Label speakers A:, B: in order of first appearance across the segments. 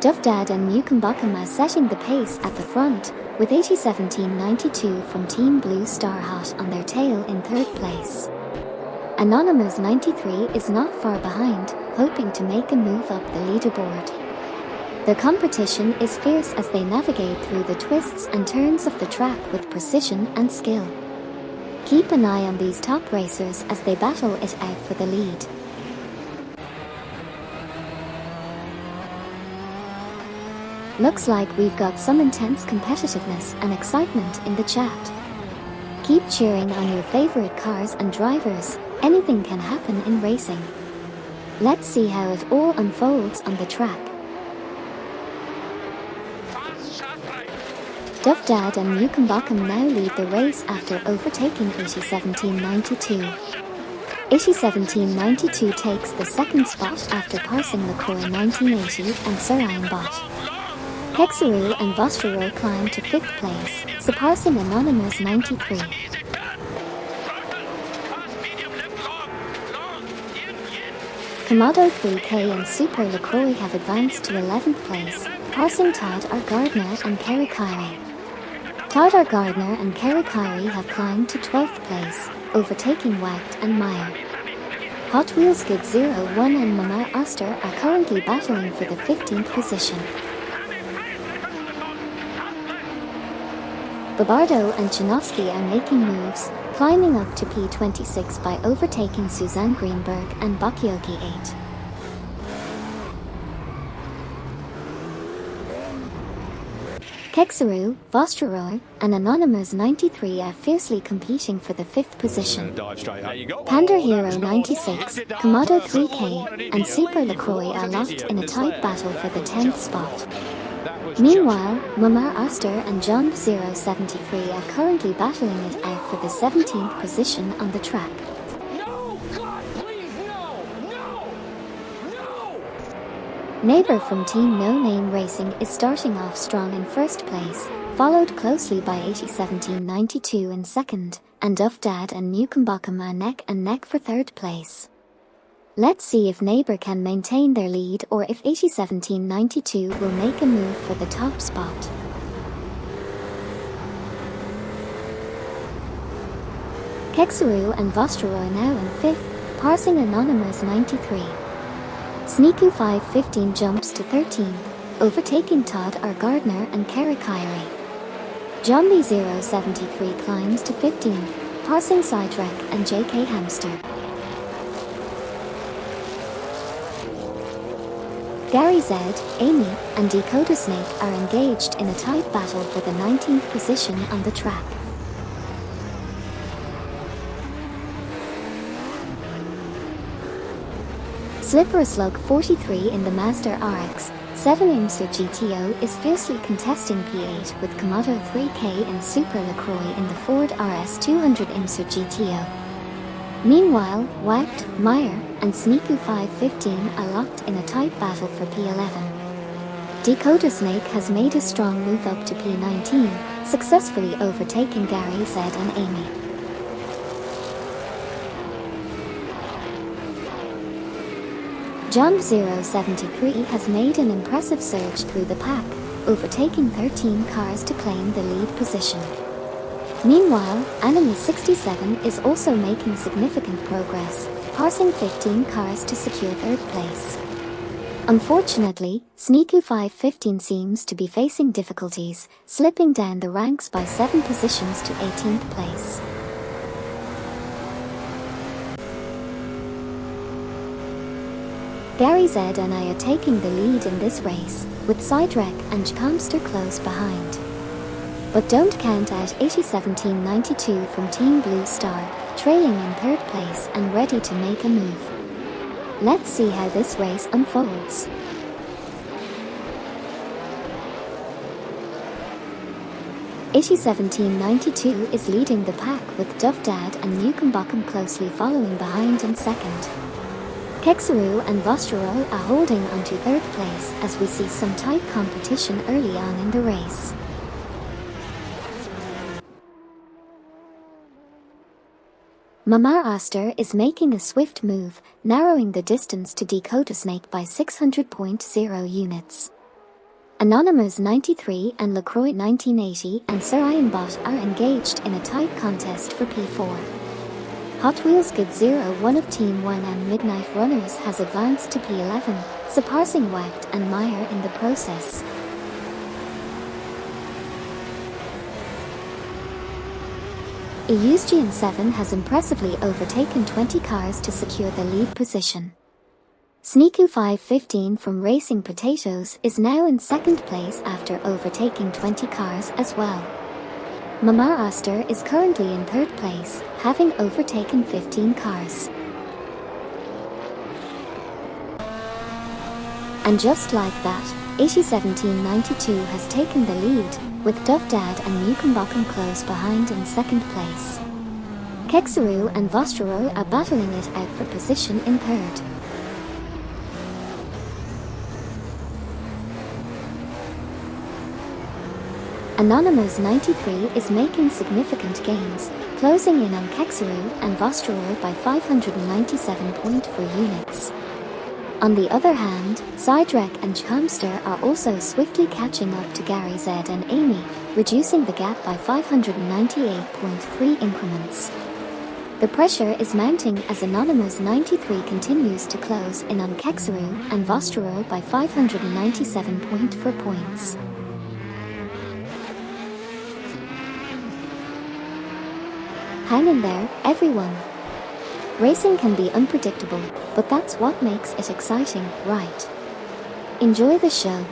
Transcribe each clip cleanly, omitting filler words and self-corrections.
A: Duvdad and Mukumbakama setting the pace at the front, with 1792 from Team Blue Star hot on their tail in third place. Anonymous 93 is not far behind, hoping to make a move up the leaderboard. The competition is fierce as they navigate through the twists and turns of the track with precision and skill. Keep an eye on these top racers as they battle it out for the lead. Looks like we've got some intense competitiveness and excitement in the chat. Keep cheering on your favorite cars and drivers, anything can happen in racing. Let's see how it all unfolds on the track. Duvdad and Mukumbakam now lead the race after overtaking 1792. 1792 takes the second spot after passing Lakora 1980 and Sarayanbot. Keksaru and Vostro climb to 5th place, surpassing Anonymous 93. Komodo 3K and Super LaCroix have advanced to 11th place, passing Todd R. Gardner and Kerry Kyrie. Todd R. Gardner and Kerry Kyrie have climbed to 12th place, overtaking Wacht and Meyer. Hot Wheels Kid 01 and Mama Oster are currently battling for the 15th position. Babardo and Chinovsky are making moves, climbing up to P26 by overtaking Suzanne Greenberg and Bakioki 8. Keksaru, Vostroroy, and Anonymous 93 are fiercely competing for the 5th position. Panda Hero 96, Komodo 3K, and Super LaCroix are locked in a tight battle for the 10th spot. Meanwhile, Mamar Oster and John 073 are currently battling it out for the 17th position on the track.
B: No! God, please, no!
A: Neighbor from Team No Name Racing is starting off strong in first place, followed closely by 1792 in second, and Duvdad and Mukumbakam are neck and neck for third place. Let's see if Neighbor can maintain their lead or if 1792 will make a move for the top spot. Keksaru and Vostro are now in 5th, passing Anonymous 93. Sneaku 515 jumps to 13th, overtaking Todd R. Gardner and Kerry Kyrie. Johnny 073 climbs to 15th, passing Sidetrack and JK Hamster. Gary Z, Amy, and Dakota Snake are engaged in a tight battle for the 19th position on the track. Slipper Slug 43 in the Mazda RX 7 IMSA GTO is fiercely contesting P8 with Komodo 3K and Super LaCroix in the Ford RS 200 IMSA GTO. Meanwhile, Wacht, Meyer, and Sneaku 515 are locked in a tight battle for P11. Dakota Snake has made a strong move up to P19, successfully overtaking Gary Z and Amy. John 073 has made an impressive surge through the pack, overtaking 13 cars to claim the lead position. Meanwhile, Anime 67 is also making significant progress, passing 15 cars to secure third place. Unfortunately, Sneaku 515 seems to be facing difficulties, slipping down the ranks by 7 positions to 18th place. Gary Z and I are taking the lead in this race, with Sidetrack and Jkamster close behind. But don't count out 1792 from Team Blue Star, trailing in third place and ready to make a move. Let's see how this race unfolds. Eighty 1792 is leading the pack with Duvdad and Mukumbakam closely following behind in second. Keksaru and Vostroro are holding onto third place as we see some tight competition early on in the race. Mamar Oster is making a swift move, narrowing the distance to Dakota Snake by 600.0 units. Anonymous 93 and LaCroix 1980 and Sir Ironbot are engaged in a tight contest for P4. Hot Wheels Kid 01 of Team 1 and Midnight Runners has advanced to P11, surpassing Wacht and Meyer in the process. Eusgian 7 has impressively overtaken 20 cars to secure the lead position. Sneaku 515 from Racing Potatoes is now in second place after overtaking 20 cars as well. Mamar Oster is currently in third place, having overtaken 15 cars. And just like that, 801792 has taken the lead, with Dovdad and Newcombotham close behind in second place. Keksaru and Vostroro are battling it out for position in third. Anonymous 93 is making significant gains, closing in on Keksaru and Vostroro by 597.4 units. On the other hand, Zydrek and Chhamster are also swiftly catching up to Gary Z and Amy, reducing the gap by 598.3 increments. The pressure is mounting as Anonymous 93 continues to close in on Keksaru and Vostroro by 597.4 points. Hang in there, everyone. Racing can be unpredictable, but that's what makes it exciting, right? Enjoy the show.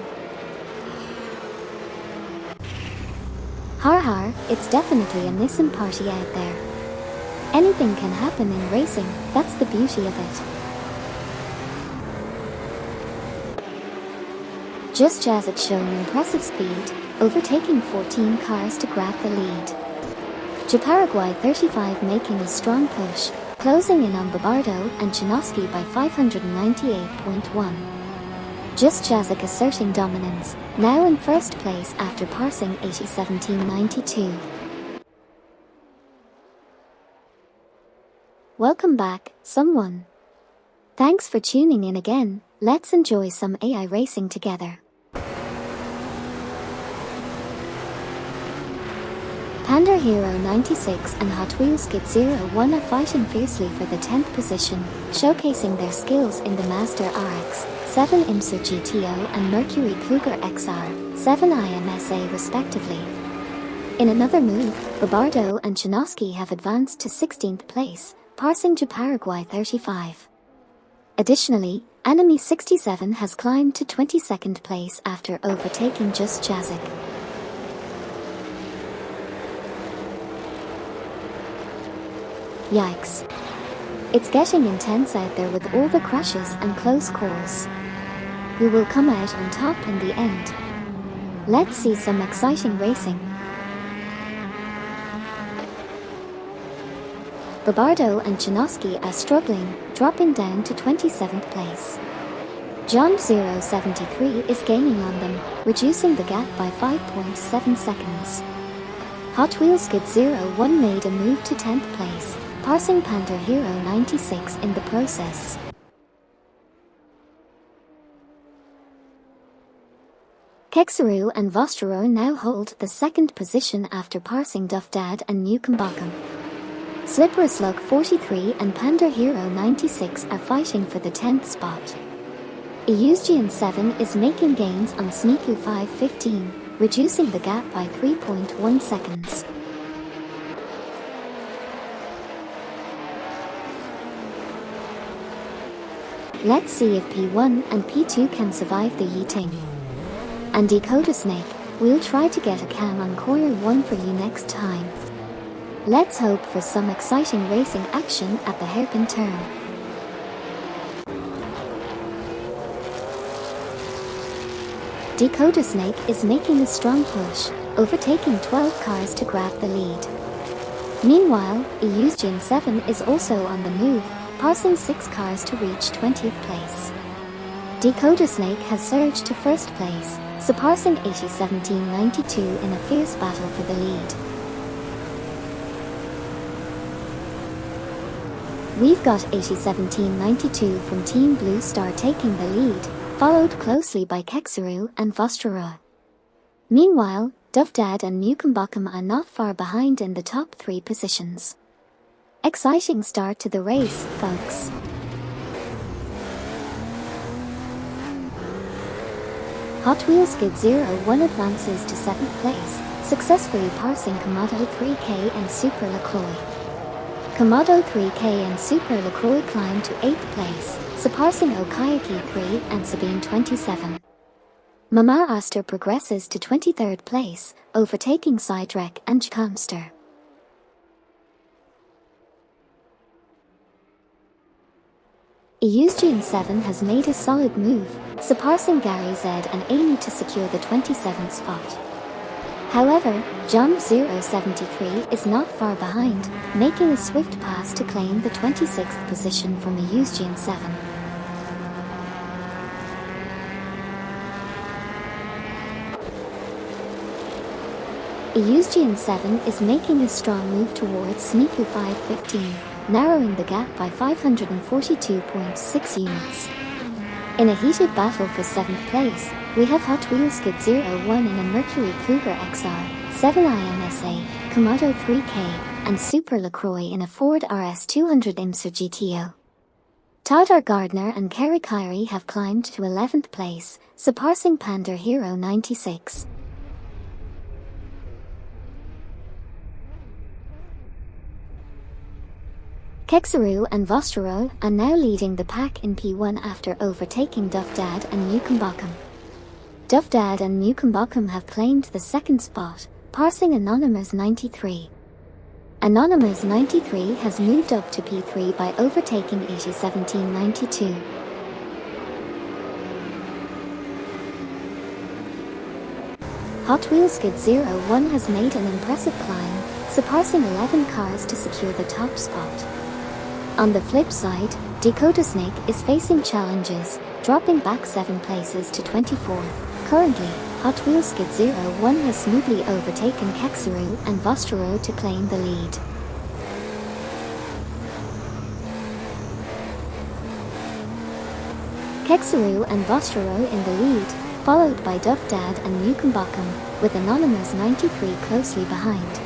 A: Har har, it's definitely a Nissan party out there. Anything can happen in racing, that's the beauty of it. Just Jazz it shown impressive speed, overtaking 14 cars to grab the lead. Japaraguay 35 making a strong push, closing in on Babardo and Chinoski by 598.1. Just Jazik asserting dominance, now in first place after passing 801792. Welcome back, someone. Thanks for tuning in again. Let's enjoy some AI racing together. Panda Hero 96 and Hot Wheels Kid 01 are fighting fiercely for the 10th position, showcasing their skills in the Master RX, 7 IMSA GTO and Mercury Cougar XR, 7 IMSA respectively. In another move, Babardo and Chinoski have advanced to 16th place, passing Japaraguay 35. Additionally, Enemy 67 has climbed to 22nd place after overtaking Just Jazik. Yikes. It's getting intense out there with all the crashes and close calls. Who will come out on top in the end? Let's see some exciting racing. Babardo and Chinoski are struggling, dropping down to 27th place. John 073 is gaining on them, reducing the gap by 5.7 seconds. Hot Wheels Kid 01 made a move to 10th place, passing Panda Hero 96 in the process. Keksaru and Vostroro now hold the second position after passing Dovdad and Newcombotham. Slippery Slug 43 and Panda Hero 96 are fighting for the 10th spot. Eusgian 7 is making gains on Sneaku 515, reducing the gap by 3.1 seconds. Let's see if P1 and P2 can survive the yeeting. And Decoder Snake, we'll try to get a cam on corner 1 for you next time. Let's hope for some exciting racing action at the hairpin turn. Decoder Snake is making a strong push, overtaking 12 cars to grab the lead. Meanwhile, Eusgian 7 is also on the move, passing 6 cars to reach 20th place. Decoder Snake has surged to first place, surpassing 801792 in a fierce battle for the lead. We've got 801792 from Team Blue Star taking the lead, followed closely by Kexaru and Vostroy. Meanwhile, Dovdad and Mukumbakum are not far behind in the top 3 positions. Exciting start to the race, folks. Hot Wheels Skid 01 advances to 7th place, successfully passing Komodo 3K and Super LaCroix. Komodo 3K and Super LaCroix climbed to 8th place, surpassing Okayaki 3 and Sabine 27. Mama Aster progresses to 23rd place, overtaking Sidrek and Jkamster. Eusgen 7 has made a solid move, surpassing Gary Z and Amy to secure the 27th spot. However, John 073 is not far behind, making a swift pass to claim the 26th position from Eusgen 7. Eusgen 7 is making a strong move towards Sneaku 515, narrowing the gap by 542.6 units. In a heated battle for 7th place, we have Hot Wheels Skid 01 in a Mercury Cougar XR, 7IMSA, Komodo 3K, and Super LaCroix in a Ford RS200 IMSA GTO. Tadar Gardner and Kerry Kyrie have climbed to 11th place, surpassing Panda Hero 96. Kexaru and Vostroy are now leading the pack in P1 after overtaking Dovdad and Mukumbakum. Dovdad and Mukumbakum have claimed the 2nd spot, passing Anonymous 93. Anonymous 93 has moved up to P3 by overtaking 1792. Hot Wheels Skid 01 has made an impressive climb, surpassing 11 cars to secure the top spot. On the flip side, Dakota Snake is facing challenges, dropping back 7 places to 24th. Currently, Hot Wheels Skid 01 has smoothly overtaken Kexaru and Vostroy to claim the lead. Kexaru and Vostroy in the lead, followed by Dovdad and Mukumbakum, with Anonymous 93 closely behind.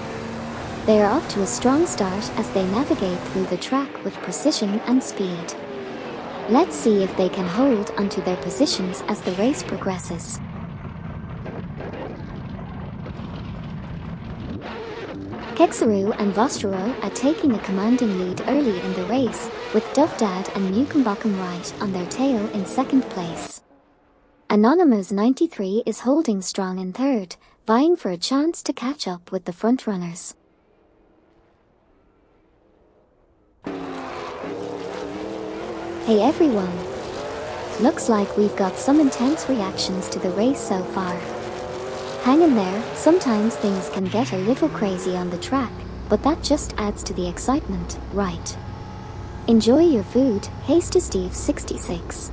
A: They are off to a strong start as they navigate through the track with precision and speed. Let's see if they can hold onto their positions as the race progresses. Kexaru and Vostroy are taking a commanding lead early in the race, with Dovdad and Mukumbakum right on their tail in 2nd place. Anonymous 93 is holding strong in 3rd, vying for a chance to catch up with the frontrunners. Hey everyone! Looks like we've got some intense reactions to the race so far. Hang in there, sometimes things can get a little crazy on the track, but that just adds to the excitement, right? Enjoy your food, haste to Steve 66.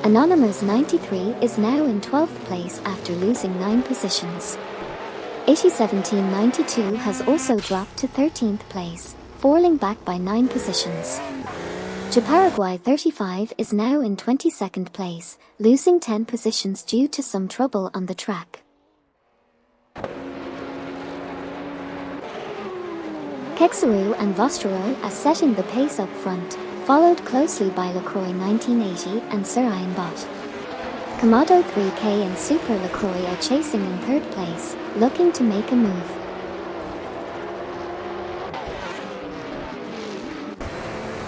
A: Anonymous 93 is now in 12th place after losing 9 positions. 1792 has also dropped to 13th place, falling back by 9 positions. Japaraguay 35 is now in 22nd place, losing 10 positions due to some trouble on the track. Kexaru and Vostroy are setting the pace up front, followed closely by LaCroix 1980 and Sir Ironbot. Komodo 3K and Super LaCroix are chasing in 3rd place, looking to make a move.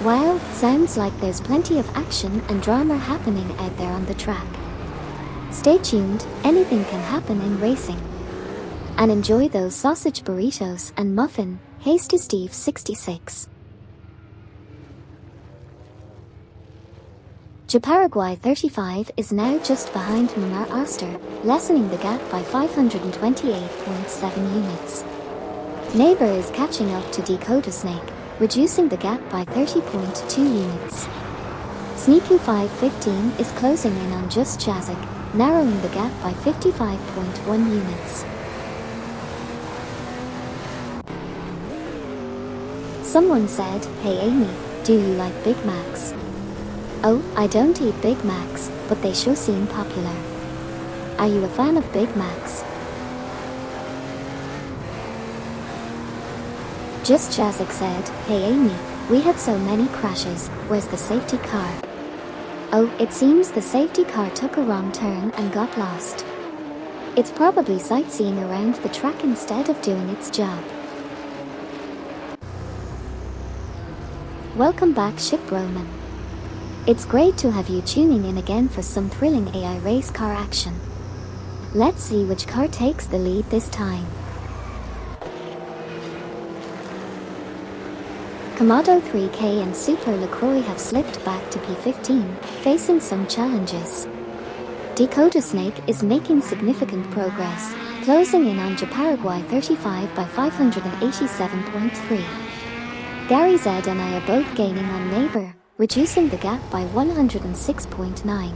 A: Wow, sounds like there's plenty of action and drama happening out there on the track. Stay tuned, anything can happen in racing. And enjoy those sausage burritos and muffin, haste to Steve 66. Japaraguay 35 is now just behind Mama Aster, lessening the gap by 528.7 units. Neighbor is catching up to Dakota Snake, reducing the gap by 30.2 units. Sneaku 515 is closing in on just Chazik, narrowing the gap by 55.1 units. Someone said, "Hey Amy, do you like Big Macs? Oh, I don't eat Big Macs, but they sure seem popular. Are you a fan of Big Macs? Just Jazik said, hey Amy, we had so many crashes, where's the safety car? Oh, it seems the safety car took a wrong turn and got lost. It's probably sightseeing around the track instead of doing its job. Welcome back, Ship Roman. It's great to have you tuning in again for some thrilling AI race car action. Let's see which car takes the lead this time. Komodo 3K and Super LaCroix have slipped back to P15, facing some challenges. Dakota Snake is making significant progress, closing in on Paraguay 35 by 587.3. Gary Z and I are both gaining on Neighbor, reducing the gap by 106.9.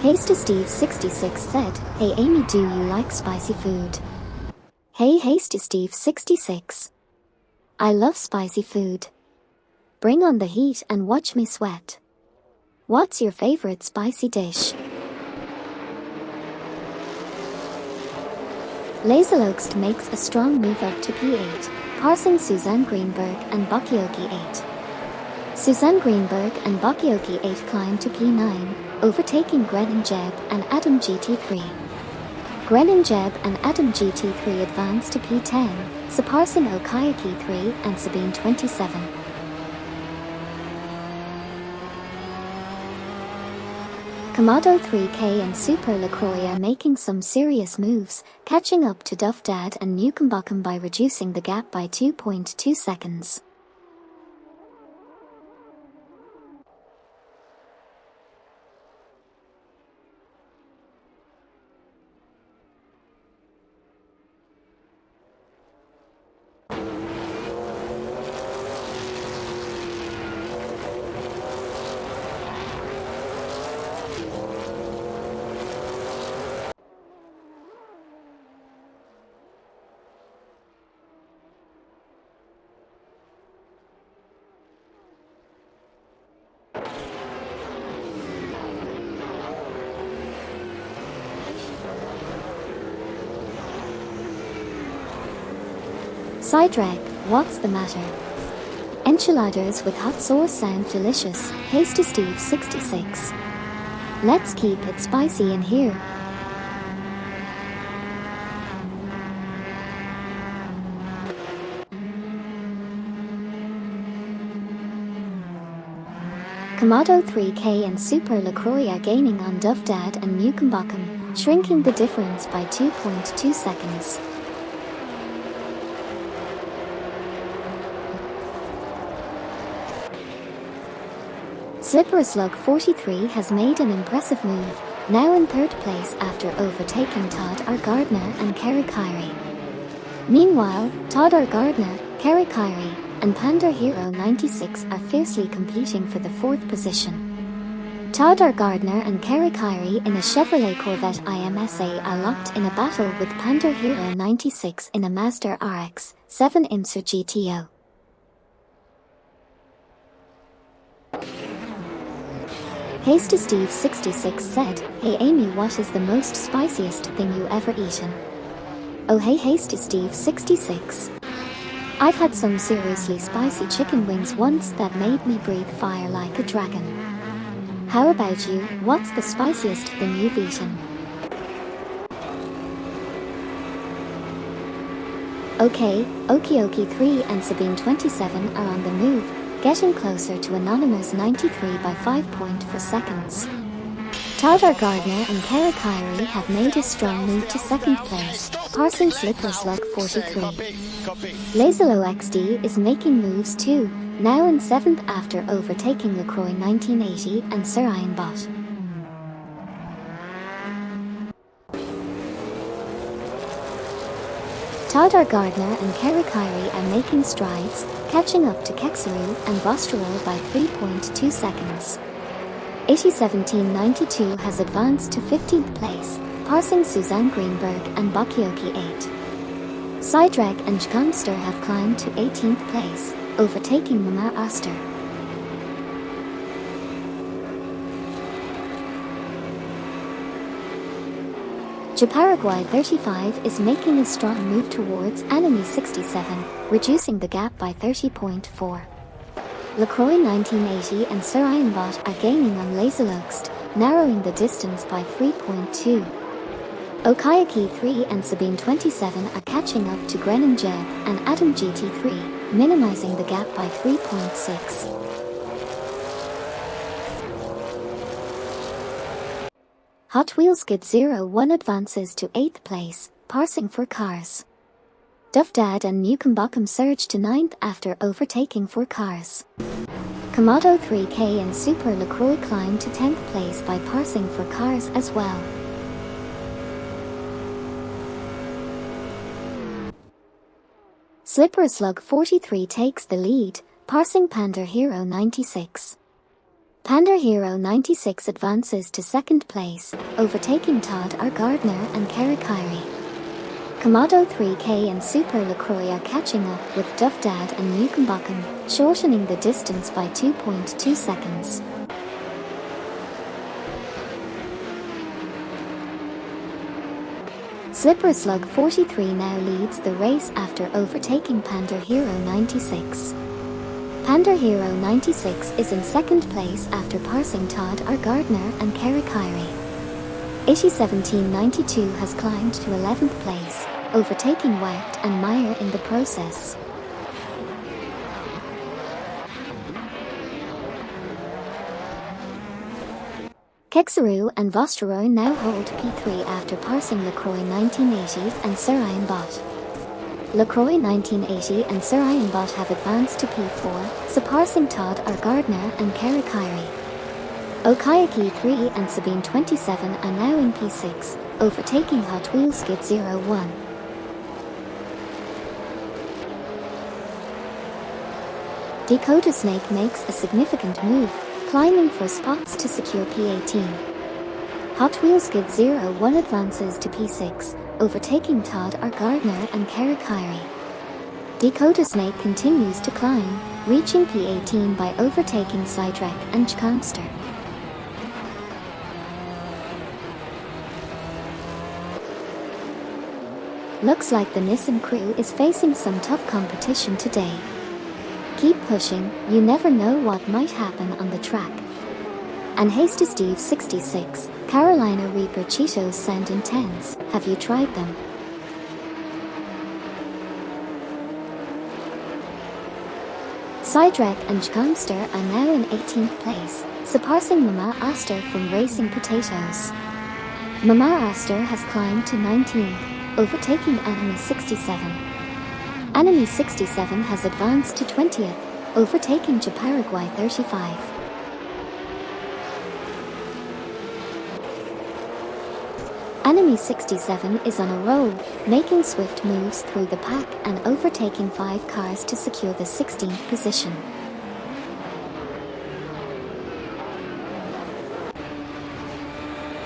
A: Hasty Steve 66 said, hey Amy, do you like spicy food? Hey Hasty Steve 66. I love spicy food. Bring on the heat and watch me sweat. What's your favorite spicy dish? Laserloxt makes a strong move up to P8, passing Suzanne Greenberg and Bakioki 8. Suzanne Greenberg and Bakioki 8 climb to P9, overtaking Grenin Jeb and Adam GT3. Grenin Jeb and Adam GT3 advance to P10, surpassing Okayaki 3 and Sabine 27. Komodo 3K and Super LaCroix are making some serious moves, catching up to Duff Dad and Newcombuckham by reducing the gap by 2.2 seconds. Sidetrack, what's the matter? Enchiladas with hot sauce sound delicious, Hasty Steve 66. Let's keep it spicy in here. Komodo 3K and Super LaCroix are gaining on Duff Dad and Newcombuckham, shrinking the difference by 2.2 seconds. Slippery Slug 43 has made an impressive move, now in third place after overtaking Todd R. Gardner and Kerry Kyrie. Meanwhile, Todd R. Gardner, Kerry Kyrie, and Panda Hero 96 are fiercely competing for the fourth position. Todd R. Gardner and Kerry Kyrie in a Chevrolet Corvette IMSA are locked in a battle with Panda Hero 96 in a Mazda RX 7 IMSA GTO. Hasty Steve 66 said, hey Amy, what is the most spiciest thing you ever eaten? Oh hey Hasty Steve 66. I've had some seriously spicy chicken wings once that made me breathe fire like a dragon. How about you, what's the spiciest thing you've eaten? Okay, Okioki 3 and Sabine 27 are on the move, getting closer to Anonymous 93 by 5.4 seconds. Todd R. Gardner and Kerry Kyrie have made a strong move to second place, passing Slipper Slug 43. Lazalo XD is making moves too, now in 7th after overtaking LaCroix 1980 and Sir Iron Bot. Todd R. Gardner and Kerry Kyrie are making strides, catching up to Kexaru and Vostrol by 3.2 seconds. 801792 has advanced to 15th place, passing Suzanne Greenberg and Bakioki 8. Sidrek and Jkamster have climbed to 18th place, overtaking Mama Aster. Japaraguay 35 is making a strong move towards enemy 67, reducing the gap by 30.4. LaCroix 1980 and Sir Ironbot are gaining on Laserloxt, narrowing the distance by 3.2. Okayaki 3 and Sabine 27 are catching up to Grennan Jeb and Adam GT3, minimizing the gap by 3.6. Hot Wheels Skid 01 advances to 8th place, passing 4 cars. Duff Dad and Mukumbakum surge to 9th after overtaking 4 cars. Komodo 3K and Super LaCroix climb to 10th place by passing 4 cars as well. Slipper Slug 43 takes the lead, passing Panda Hero 96. Panda Hero 96 advances to 2nd place, overtaking Todd R. Gardner and Kara Kyrie. Komodo 3K and Super LaCroix are catching up with Duff Dad and Mukumbakum, shortening the distance by 2.2 seconds. Slipper Slug 43 now leads the race after overtaking Panda Hero 96. Panda Hero 96 is in 2nd place after passing Todd R. Gardner and Kara Kyrie. 1792 has climbed to 11th place, overtaking Wacht and Meyer in the process. Kexaru and Vostroy now hold P3 after passing LaCroix 1980 and Sir Ironbot. LaCroix 1980 and Sir Ironbot have advanced to P4, surpassing Todd R. Gardner and Kara Kyrie. Okayaki 3 and Sabine 27 are now in P6, overtaking Hot Wheels Skid 01. Dakota Snake makes a significant move, climbing for spots to secure P18. Hot Wheels Skid 01 advances to P6, overtaking Todd R. Gardner and Kara Kyrie. Dakota Snake continues to climb, reaching P18 by overtaking Sidrek and Jkamster. Looks like the Nissan crew is facing some tough competition today. Keep pushing, you never know what might happen on the track. And Hasty Steve 66, Carolina Reaper Cheetos sound intense, have you tried them? Sidrek and Jkamster are now in 18th place, surpassing Mama Aster from Racing Potatoes. Mama Aster has climbed to 19th, overtaking Enemy 67. Enemy 67 has advanced to 20th, overtaking Japaraguay 35. Enemy 67 is on a roll, making swift moves through the pack and overtaking 5 cars to secure the 16th position.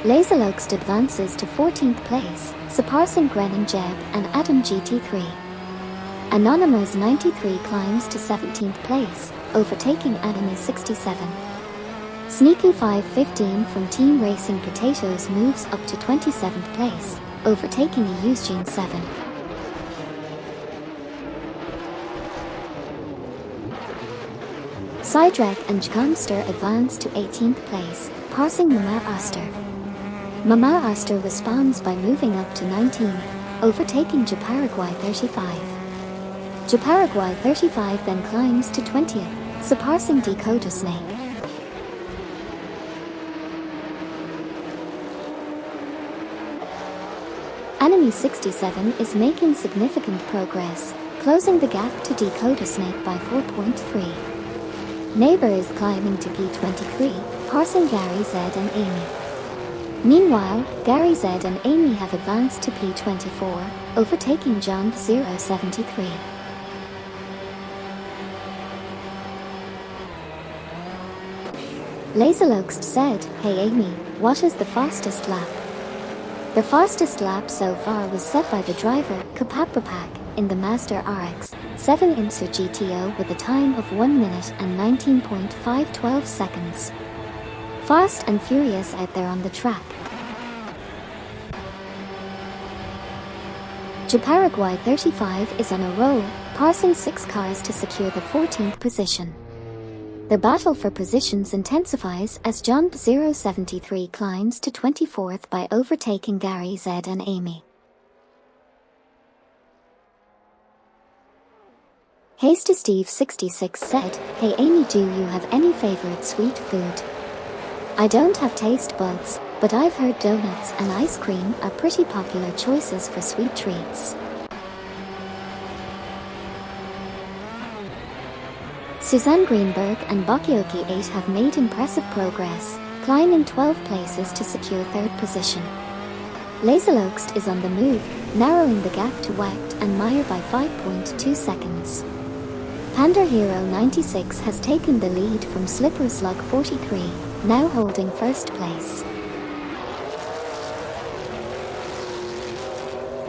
A: Laserloxt advances to 14th place, surpassing Grennan Jeb and Adam GT3. Anonymous 93 climbs to 17th place, overtaking Enemy 67. Sneaky 515 from Team Racing Potatoes moves up to 27th place, overtaking Eugene 7. Sidrek and Jkamster advance to 18th place, passing Mama Aster. Mama Aster responds by moving up to 19th, overtaking Japaraguay 35. Japaraguay 35 then climbs to 20th, surpassing Dakota Snake. Enemy 67 is making significant progress, closing the gap to Dakota Snake by 4.3. Neighbor is climbing to P23, passing Gary Z and Amy. Meanwhile, Gary Z and Amy have advanced to P24, overtaking John 073. Laserloxt said, "Hey Amy, what is the fastest lap?" The fastest lap so far was set by the driver, Kapaprapak, in the Mazda RX-7 IMSA GTO with a time of 1 minute and 19.512 seconds. Fast and furious out there on the track. Japaraguay 35 is on a roll, passing 6 cars to secure the 14th position. The battle for positions intensifies as John 073 climbs to 24th by overtaking Gary Z and Amy. Haste to Steve 66 said, "Hey Amy, do you have any favorite sweet food? I don't have taste buds, but I've heard donuts and ice cream are pretty popular choices for sweet treats." Suzanne Greenberg and Bakioki 8 have made impressive progress, climbing 12 places to secure 3rd position. Laserlokst is on the move, narrowing the gap to Wacht and Meyer by 5.2 seconds. Panda Hero 96 has taken the lead from Slipper Slug 43, now holding 1st place.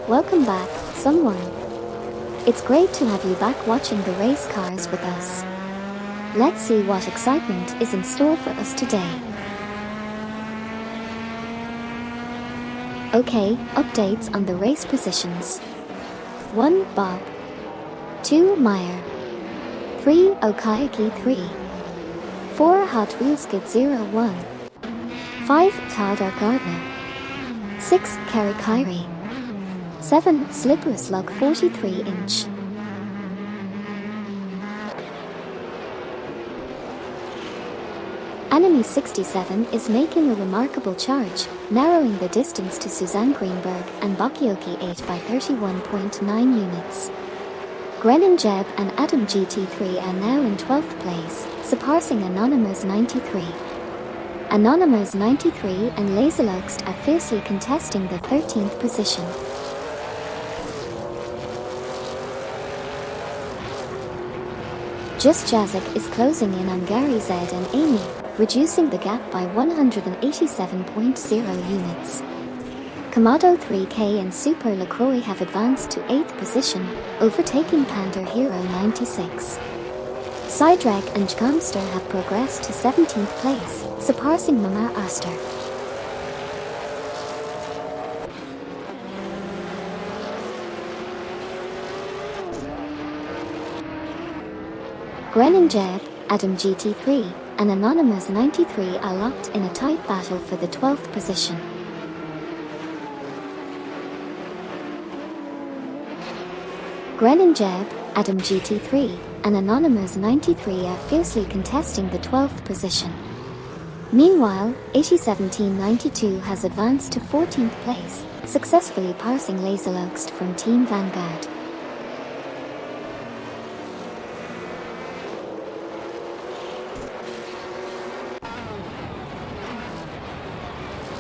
A: Welcome back, someone. It's great to have you back watching the race cars with us. Let's see what excitement is in store for us today. Okay, updates on the race positions. 1. Bob. 2. Meyer. 3. Okayaki 3. 4. Hot Wheels Kid 01. 5. Todd R. Gardner. 6. Kerry Kyrie. 7. Slipper Slug 43 inch. Enemy 67 is making a remarkable charge, narrowing the distance to Suzanne Greenberg and Bakioki 8 by 31.9 units. Grenin Jeb and Adam GT3 are now in 12th place, surpassing Anonymous 93. Anonymous 93 and Laserlokst are fiercely contesting the 13th position. Just Jazik is closing in on Gary Z and Amy, reducing the gap by 187.0 units. Kamado 3K and Super LaCroix have advanced to 8th position, overtaking Panda Hero 96. Sidrag and Jgamster have progressed to 17th place, surpassing Mama Aster. Grenin Jeb, Adam GT3, and Anonymous 93 are locked in a tight battle for the 12th position. Grenin Jeb, Adam GT3, and Anonymous 93 are fiercely contesting the 12th position. Meanwhile, 801792 has advanced to 14th place, successfully passing Laserlokst from Team Vanguard.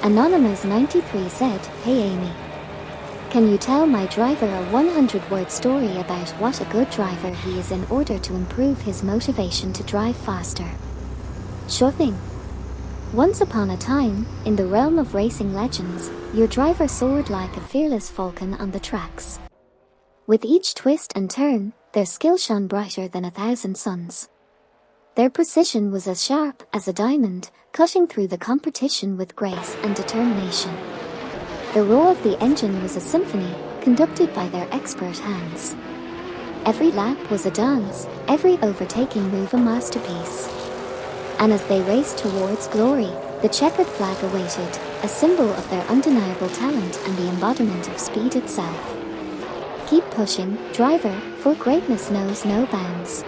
A: Anonymous 93 said, "Hey Amy. Can you tell my driver a 100-word story about what a good driver he is in order to improve his motivation to drive faster?" Sure thing. Once upon a time, in the realm of racing legends, your driver soared like a fearless falcon on the tracks. With each twist and turn, their skill shone brighter than 1,000 suns. Their precision was as sharp as a diamond, cutting through the competition with grace and determination. The roar of the engine was a symphony, conducted by their expert hands. Every lap was a dance, every overtaking move a masterpiece. And as they raced towards glory, the checkered flag awaited, a symbol of their undeniable talent and the embodiment of speed itself. Keep pushing, driver, for greatness knows no bounds.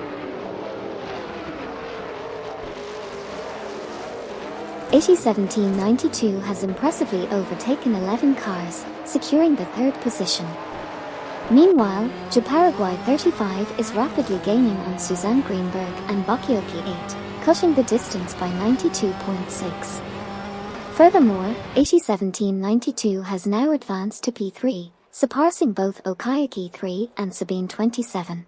A: 801792 has impressively overtaken 11 cars, securing the 3rd position. Meanwhile, Japaraguay 35 is rapidly gaining on Suzanne Greenberg and Bakioki 8, cutting the distance by 92.6. Furthermore, 801792 has now advanced to P3, surpassing both Okayaki 3 and Sabine 27.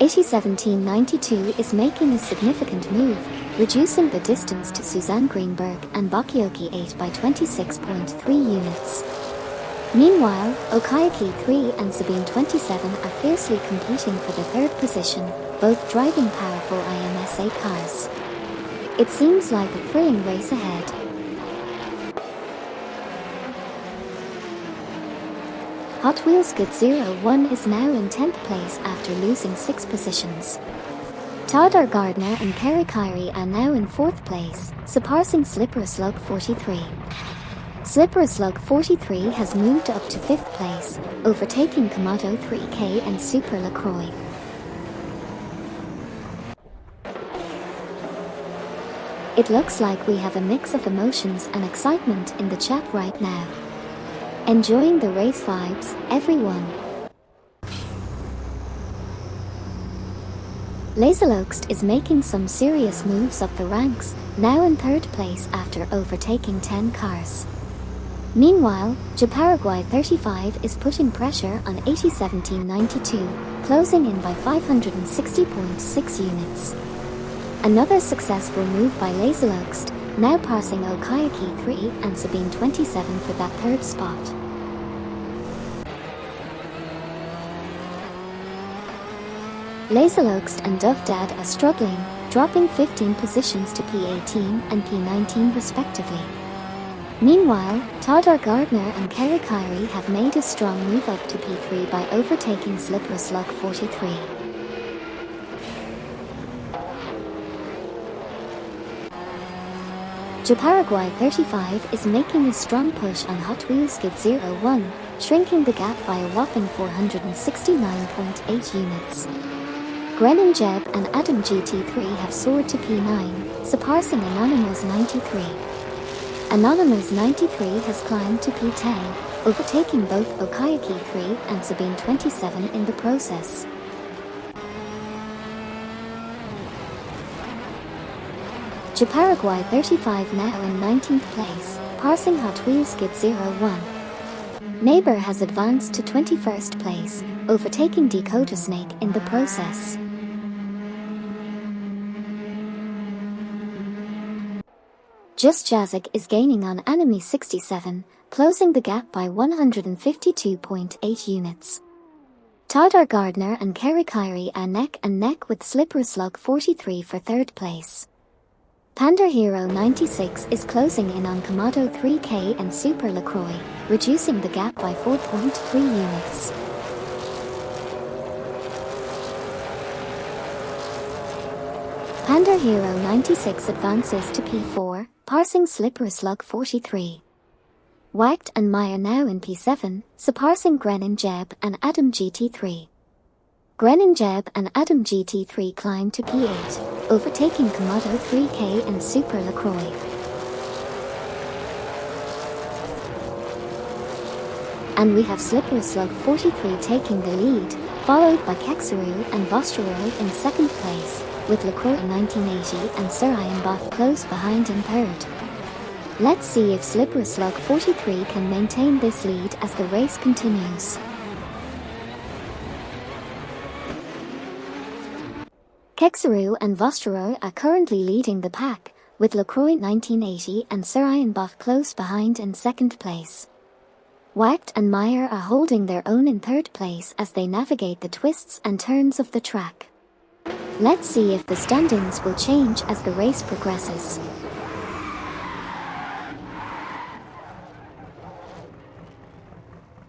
A: 801792 is making a significant move, reducing the distance to Suzanne Greenberg and Bakayoko 8 by 26.3 units. Meanwhile, Okayaki 3 and Sabine 27 are fiercely competing for the third position, both driving powerful IMSA cars. It seems like a thrilling race ahead. Hot Wheels Good 01 is now in 10th place after losing 6 positions. Todor Gardner and Kerry Kyrie are now in 4th place, surpassing Slippery Slug 43. Slippery Slug 43 has moved up to 5th place, overtaking Komodo 3K and Super LaCroix. It looks like we have a mix of emotions and excitement in the chat right now. Enjoying the race vibes, everyone. Laserloxt is making some serious moves up the ranks, now in 3rd place after overtaking 10 cars. Meanwhile, Japaraguay 35 is putting pressure on 801792, closing in by 560.6 units. Another successful move by Laserloxt, now passing Okayaki 3 and Sabine 27 for that 3rd spot. Laserloxt and Dovdad are struggling, dropping 15 positions to P18 and P19 respectively. Meanwhile, Todor Gardner and Kerry Kyrie have made a strong move up to P3 by overtaking Slippery Slug 43. Japaraguay 35 is making a strong push on Hot Wheels Skid 01, shrinking the gap by a whopping 469.8 units. Grennan Jeb and Adam GT3 have soared to P9, surpassing Anonymous 93. Anonymous 93 has climbed to P10, overtaking both Okayaki 3 and Sabine 27 in the process. Japaraguay 35 now in 19th place, passing Hot Wheels Skid 01. Neighbor has advanced to 21st place, overtaking Dakota Snake in the process. Just Jazik is gaining on Enemy 67, closing the gap by 152.8 units. Todor Gardner and Kerry Kyrie are neck and neck with Slippery Slug 43 for 3rd place. Panda Hero 96 is closing in on Komodo 3K and Super LaCroix, reducing the gap by 4.3 units. Panda Hero 96 advances to P4, passing Slippery Slug 43. Wacht and Meyer now in P7, surpassing Grennan Jeb and Adam GT3. Grennan Jeb and Adam GT3 climb to P8, overtaking Komodo 3K and Super LaCroix. And we have Slippery Slug 43 taking the lead, followed by Kexaru and Vosterol in 2nd place, with LaCroix 1980 and Sir Ironbot close behind in 3rd. Let's see if Slippery Slug 43 can maintain this lead as the race continues. Kexaru and Vosterol are currently leading the pack, with LaCroix 1980 and Sir Ironbot close behind in 2nd place. Wacht and Meyer are holding their own in 3rd place as they navigate the twists and turns of the track. Let's see if the standings will change as the race progresses.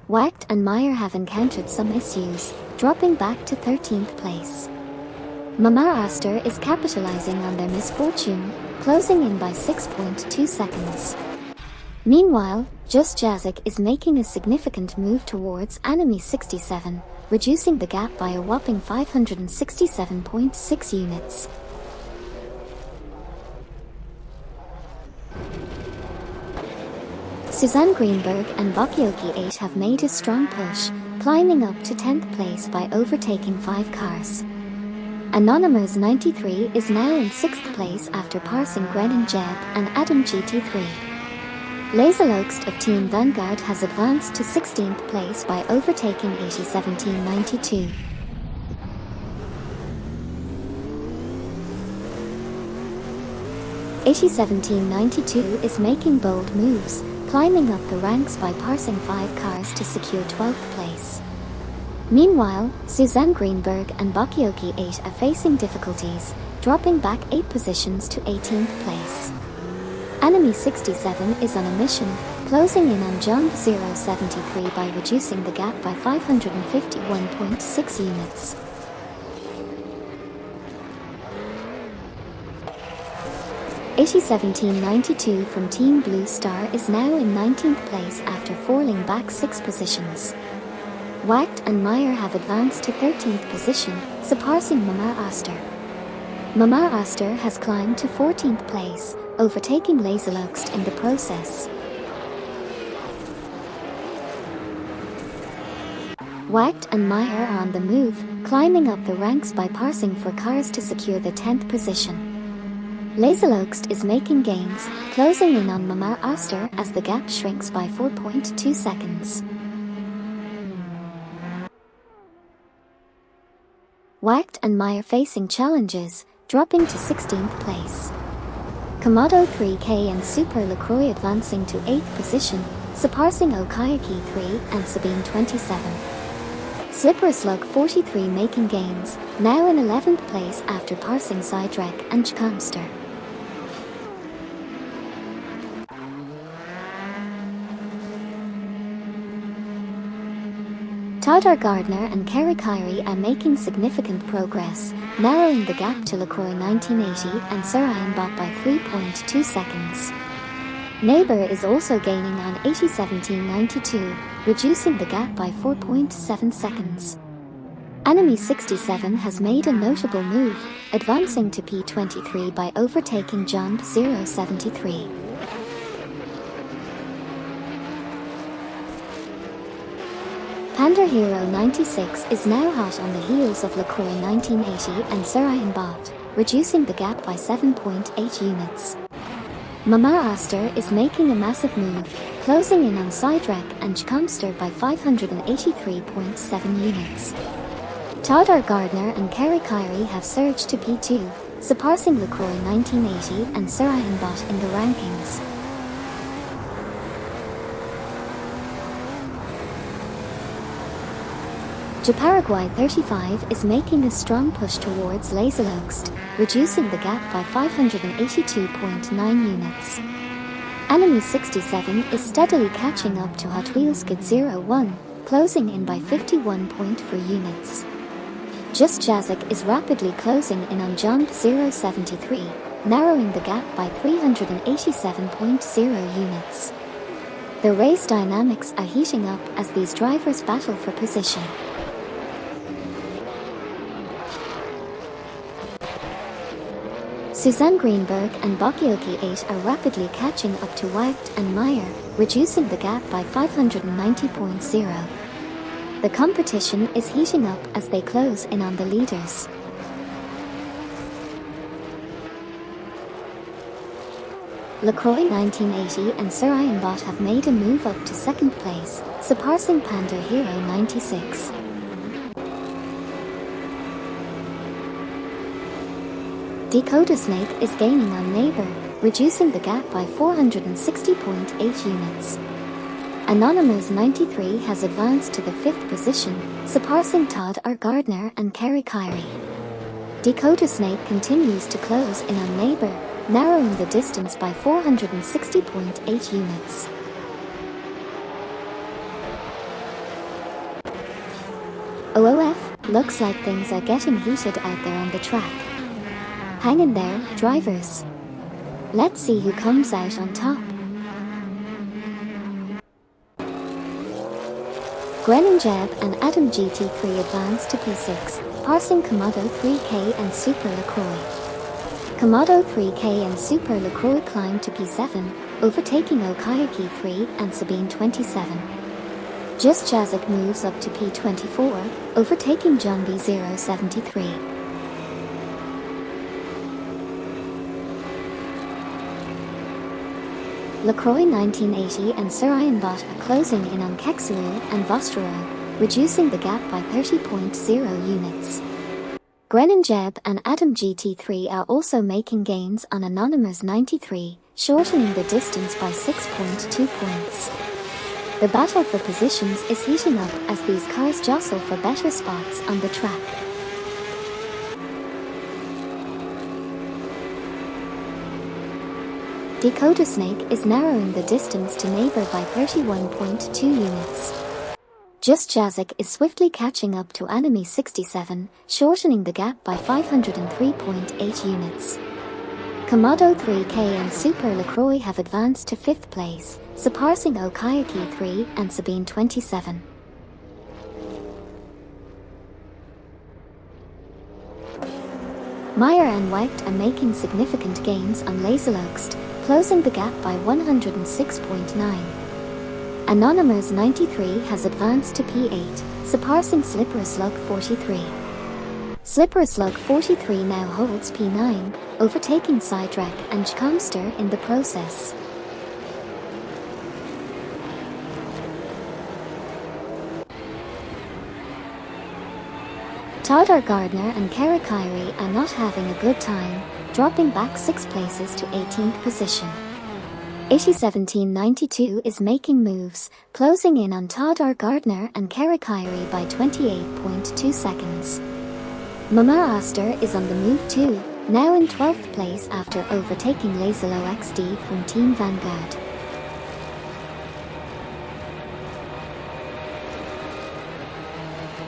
A: Wacht and Meyer have encountered some issues, dropping back to 13th place. Mama Aster is capitalizing on their misfortune, closing in by 6.2 seconds. Meanwhile, Just Jazik is making a significant move towards Enemy 67, reducing the gap by a whopping 567.6 units. Suzanne Greenberg and Bakayoko 8 have made a strong push, climbing up to 10th place by overtaking 5 cars. Anonymous 93 is now in 6th place after passing Grennan Jeb and Adam GT3. Laserloxt of Team Vanguard has advanced to 16th place by overtaking 801792. 801792 is making bold moves, climbing up the ranks by passing 5 cars to secure 12th place. Meanwhile, Suzanne Greenberg and Bakioki 8 are facing difficulties, dropping back 8 positions to 18th place. Enemy 67 is on a mission, closing in on John 073 by reducing the gap by 551.6 units. AT1792 from Team Blue Star is now in 19th place after falling back 6 positions. Wacht and Meyer have advanced to 13th position, surpassing Mama Oster. Mama Oster has climbed to 14th place, overtaking Laserloxt in the process. Wacht and Meyer are on the move, climbing up the ranks by passing 4 cars to secure the 10th position. Laserloxt is making gains, closing in on Mama Oster as the gap shrinks by 4.2 seconds. Wacht and Meyer facing challenges, dropping to 16th place. Komodo 3K and Super LaCroix advancing to 8th position, surpassing Okayaki 3 and Sabine 27. Slipper Slug 43 making gains, now in 11th place after passing Sidrek and Chkamster. Tadar Gardner and Kerry Kyrie are making significant progress, narrowing the gap to LaCroix 1980 and Sarayan Bot by 3.2 seconds. Neighbor is also gaining on 801792, reducing the gap by 4.7 seconds. Enemy 67 has made a notable move, advancing to P23 by overtaking John 073. Panda Hero 96 is now hot on the heels of LaCroix 1980 and Sarayan Bot, reducing the gap by 7.8 units. Mama Oster is making a massive move, closing in on Sidrek and Chkamster by 583.7 units. Tadar Gardner and Kerry Kyrie have surged to P2, surpassing LaCroix 1980 and Sarayan Bot in the rankings. Japaraguay 35 is making a strong push towards Laserloxt, reducing the gap by 582.9 units. Enemy 67 is steadily catching up to Hot Wheels Kid 01, closing in by 51.4 units. Just Jazik is rapidly closing in on John 073, narrowing the gap by 387.0 units. The race dynamics are heating up as these drivers battle for position. Suzanne Greenberg and Bakioki 8 are rapidly catching up to Wacht and Meyer, reducing the gap by 590.0. The competition is heating up as they close in on the leaders. LaCroix 1980 and Sarayan Bot have made a move up to 2nd place, surpassing Panda Hero 96. Dakota Snake is gaining on Neighbor, reducing the gap by 460.8 units. Anonymous 93 has advanced to the 5th position, surpassing Todd R. Gardner and Kerry Kyrie. Dakota Snake continues to close in on Neighbor, narrowing the distance by 460.8 units. OOF, looks like things are getting heated out there on the track. Hang in there, drivers. Let's see who comes out on top. Grennan Jeb and Adam GT3 advanced to P6, passing Komodo 3K and Super LaCroix. Komodo 3K and Super LaCroix climbed to P7, overtaking Okayaki 3 and Sabine 27. Just Jazik moves up to P24, overtaking John B073. LaCroix 1980 and Sarayan Bot are closing in on Kexuru and Vostro, reducing the gap by 30.0 units. Grennan Jeb and Adam GT3 are also making gains on Anonymous 93, shortening the distance by 6.2 points. The battle for positions is heating up as these cars jostle for better spots on the track. Dakota Snake is narrowing the distance to neighbor by 31.2 units. Just Jazik is swiftly catching up to Enemy 67, shortening the gap by 503.8 units. Komodo 3K and Super LaCroix have advanced to 5th place, surpassing Okayaki 3 and Sabine 27. Meyer and Wecht are making significant gains on Laserloxt, closing the gap by 106.9. Anonymous 93 has advanced to P8, surpassing Slippery Slug 43. Slippery Slug 43 now holds P9, overtaking Sidrek and Chcomster in the process. Todar Gardner and Kara Kyrie are not having a good time, dropping back 6 places to 18th position. 1792 is making moves, closing in on Todar Gardner and Kara Kyrie by 28.2 seconds. Mama Oster is on the move too, now in 12th place after overtaking Lazalo XD from Team Vanguard.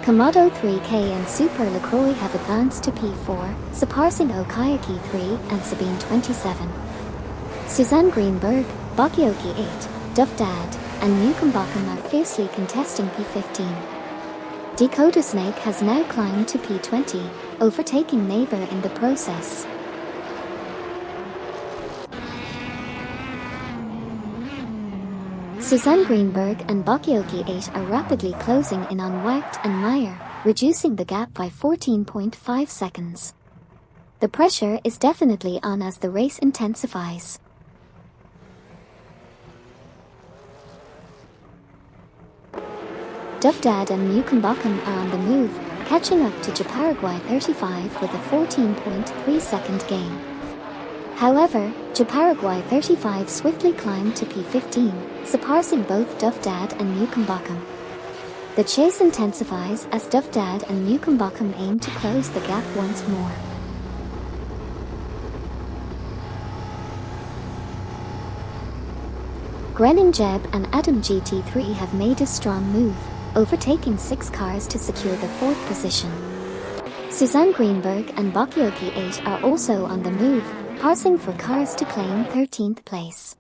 A: Komodo 3K and Super LaCroix have advanced to P4, surpassing Okayaki 3 and Sabine 27. Suzanne Greenberg, Bakioki 8, Duff Dad, and Newcombotham are fiercely contesting P15. Dakota Snake has now climbed to P20, overtaking Neighbor in the process. Suzanne Greenberg and Bakioki 8 are rapidly closing in on Wecht and Meyer, reducing the gap by 14.5 seconds. The pressure is definitely on as the race intensifies. Duff Dad and Newcombotham are on the move, catching up to Japaraguay 35 with a 14.3 second gain. However, Japaraguay 35 swiftly climbed to P15, surpassing both Duff Dad and Newcombotham. The chase intensifies as Duff Dad and Newcombotham aim to close the gap once more. Grennan Jeb and Adam GT3 have made a strong move, overtaking 6 cars to secure the 4th position. Suzanne Greenberg and Bakioki 8 are also on the move, passing for cars to claim 13th place.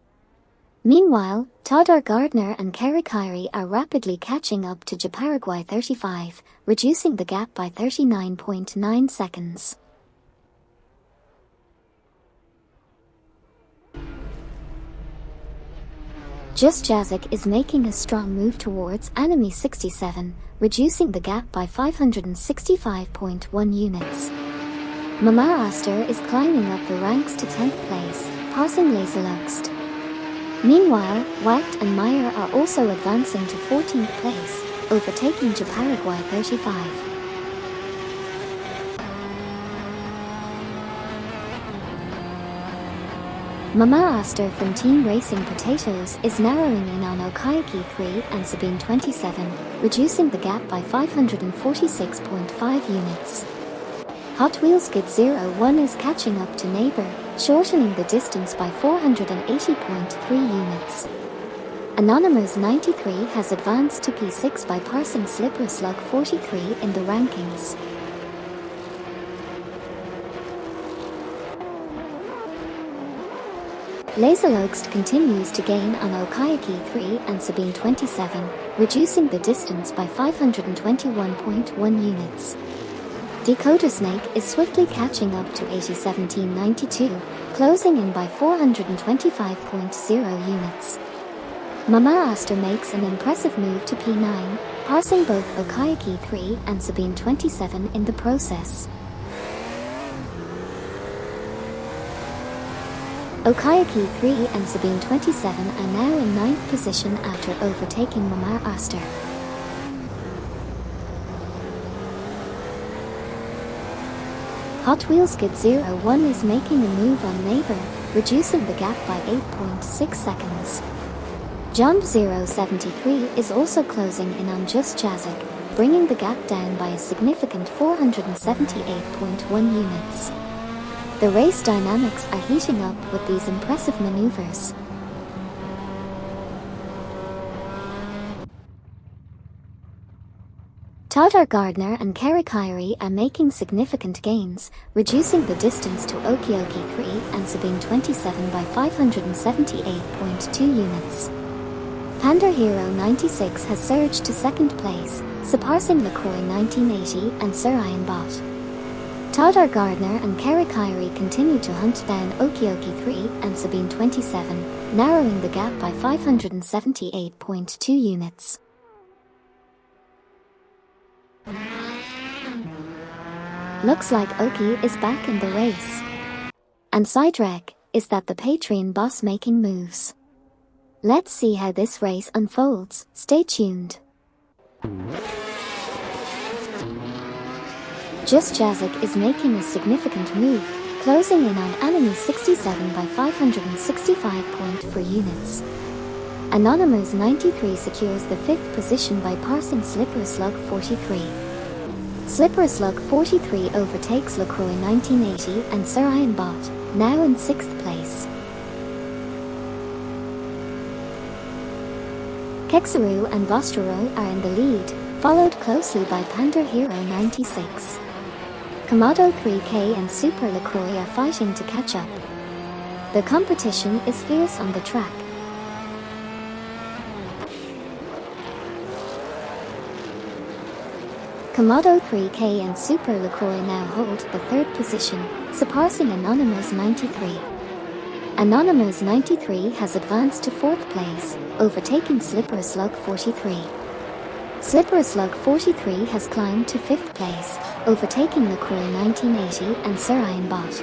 A: Meanwhile, Todar Gardner and Kara Kyrie are rapidly catching up to Japaraguay 35, reducing the gap by 39.9 seconds. Just Jazik is making a strong move towards Enemy 67, reducing the gap by 565.1 units. Mama Oster is climbing up the ranks to 10th place, passing Laserloxt. Meanwhile, Wecht and Meyer are also advancing to 14th place, overtaking Japaraguay 35. Mama Oster from Team Racing Potatoes is narrowing in on Okayaki 3 and Sabine 27, reducing the gap by 546.5 units. Hot Wheels Skid 01 is catching up to Neighbor, shortening the distance by 480.3 units. Anonymous 93 has advanced to P6 by passing Slippery Slug 43 in the rankings. Laserloxt continues to gain on Okayaki 3 and Sabine 27, reducing the distance by 521.1 units. Dakota Snake is swiftly catching up to 1792, closing in by 425.0 units. Mama Oster makes an impressive move to P9, passing both Okayaki 3 and Sabine 27 in the process. Okayaki 3 and Sabine 27 are now in 9th position after overtaking Mama Oster. . Hot Wheels Skid 01 is making a move on Neighbor, reducing the gap by 8.6 seconds. Jump 073 is also closing in on Just Jazik, bringing the gap down by a significant 478.1 units. The race dynamics are heating up with these impressive maneuvers. Tadar Gardner and Kerry Kyrie are making significant gains, reducing the distance to Okioki 3 and Sabine 27 by 578.2 units. Panda Hero 96 has surged to second place, surpassing LaCroix 1980 and Sir Iron Bot. Tadar Gardner and Kerry Kyrie continue to hunt down Okioki 3 and Sabine 27, narrowing the gap by 578.2 units. Looks like Oki is back in the race. And Sidrek is that the Patreon boss making moves. Let's see how this race unfolds. Stay tuned. Just Jazik is making a significant move, closing in on enemy 67 by 565.4 units. Anonymous 93 secures the 5th position by passing Slippery Slug 43. Slippery Slug 43 overtakes LaCroix 1980 and Sir Iron Bot, now in 6th place. Kexaru and Vostro are in the lead, followed closely by Panda Hero 96. Komodo 3K and Super LaCroix are fighting to catch up. The competition is fierce on the track. Komodo 3K and Super LaCroix now hold the 3rd position, surpassing Anonymous 93. Anonymous 93 has advanced to 4th place, overtaking Slippery Slug 43. Slippery Slug 43 has climbed to 5th place, overtaking LaCroix 1980 and Sir Iron Bot.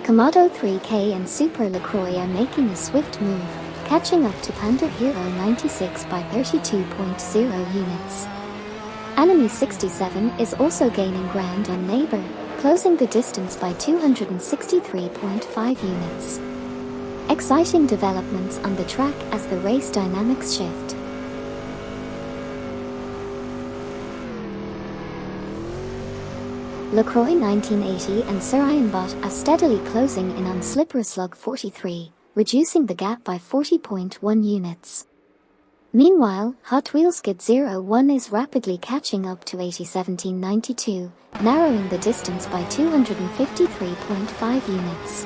A: Komodo 3K and Super LaCroix are making a swift move, catching up to Panda Hero 96 by 32.0 units. Enemy 67 is also gaining ground on Neighbor, closing the distance by 263.5 units. Exciting developments on the track as the race dynamics shift. LaCroix 1980 and Sir Iron Bot are steadily closing in on Slippery Slug 43, reducing the gap by 40.1 units. Meanwhile, Hot Wheels Skid 01 is rapidly catching up to 801792, narrowing the distance by 253.5 units.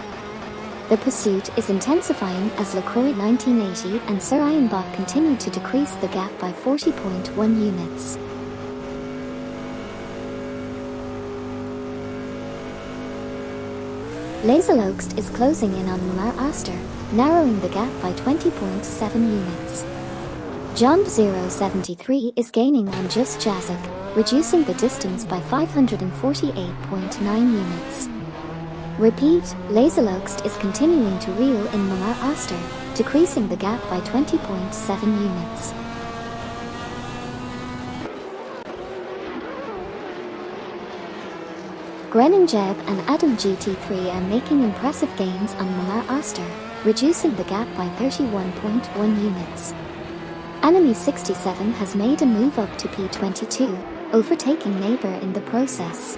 A: The pursuit is intensifying as LaCroix 1980 and Sir Iron Bot continue to decrease the gap by 40.1 units. Laserloxt is closing in on Mar Aster, narrowing the gap by 20.7 units. Jump 073 is gaining on Just Jazik, reducing the distance by 548.9 units. Repeat, Laserloxt is continuing to reel in Mar Aster, decreasing the gap by 20.7 units. Grenning Jeb and Adam GT3 are making impressive gains on Mar Aster, reducing the gap by 31.1 units. Enemy 67 has made a move up to P22, overtaking Neighbor in the process.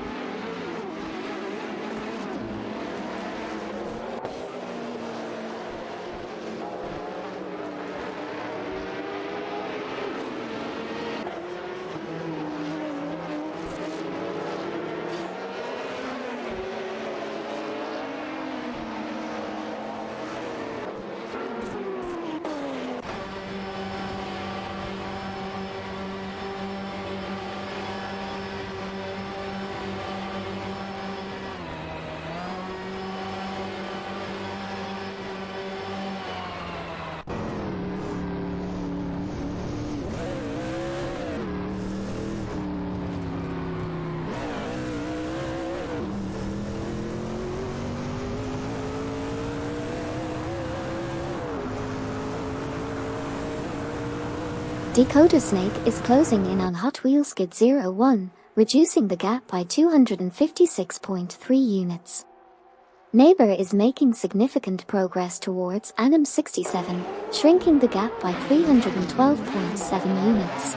A: Dakota Snake is closing in on Hot Wheels Skid 01, reducing the gap by 256.3 units. Neighbor is making significant progress towards Anim 67, shrinking the gap by 312.7 units.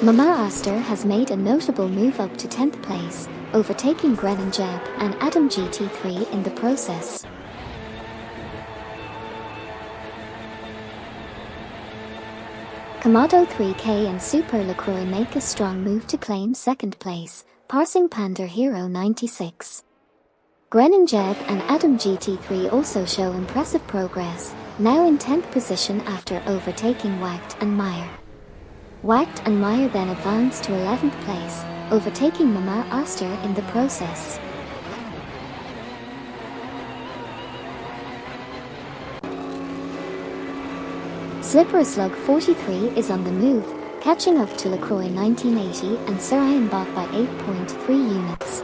A: Mama Aster has made a notable move up to 10th place, overtaking Gren Jeb and Adam GT3 in the process. Komodo 3K and Super LaCroix make a strong move to claim second place, passing Panda Hero 96. Gren Jeb and Adam GT3 also show impressive progress, now in 10th position after overtaking Wacht and Meyer. Wacht and Meyer then advance to 11th place, overtaking Mama Aster in the process. Slippery Slug 43 is on the move, catching up to LaCroix 1980 and Sir Ironbach by 8.3 units.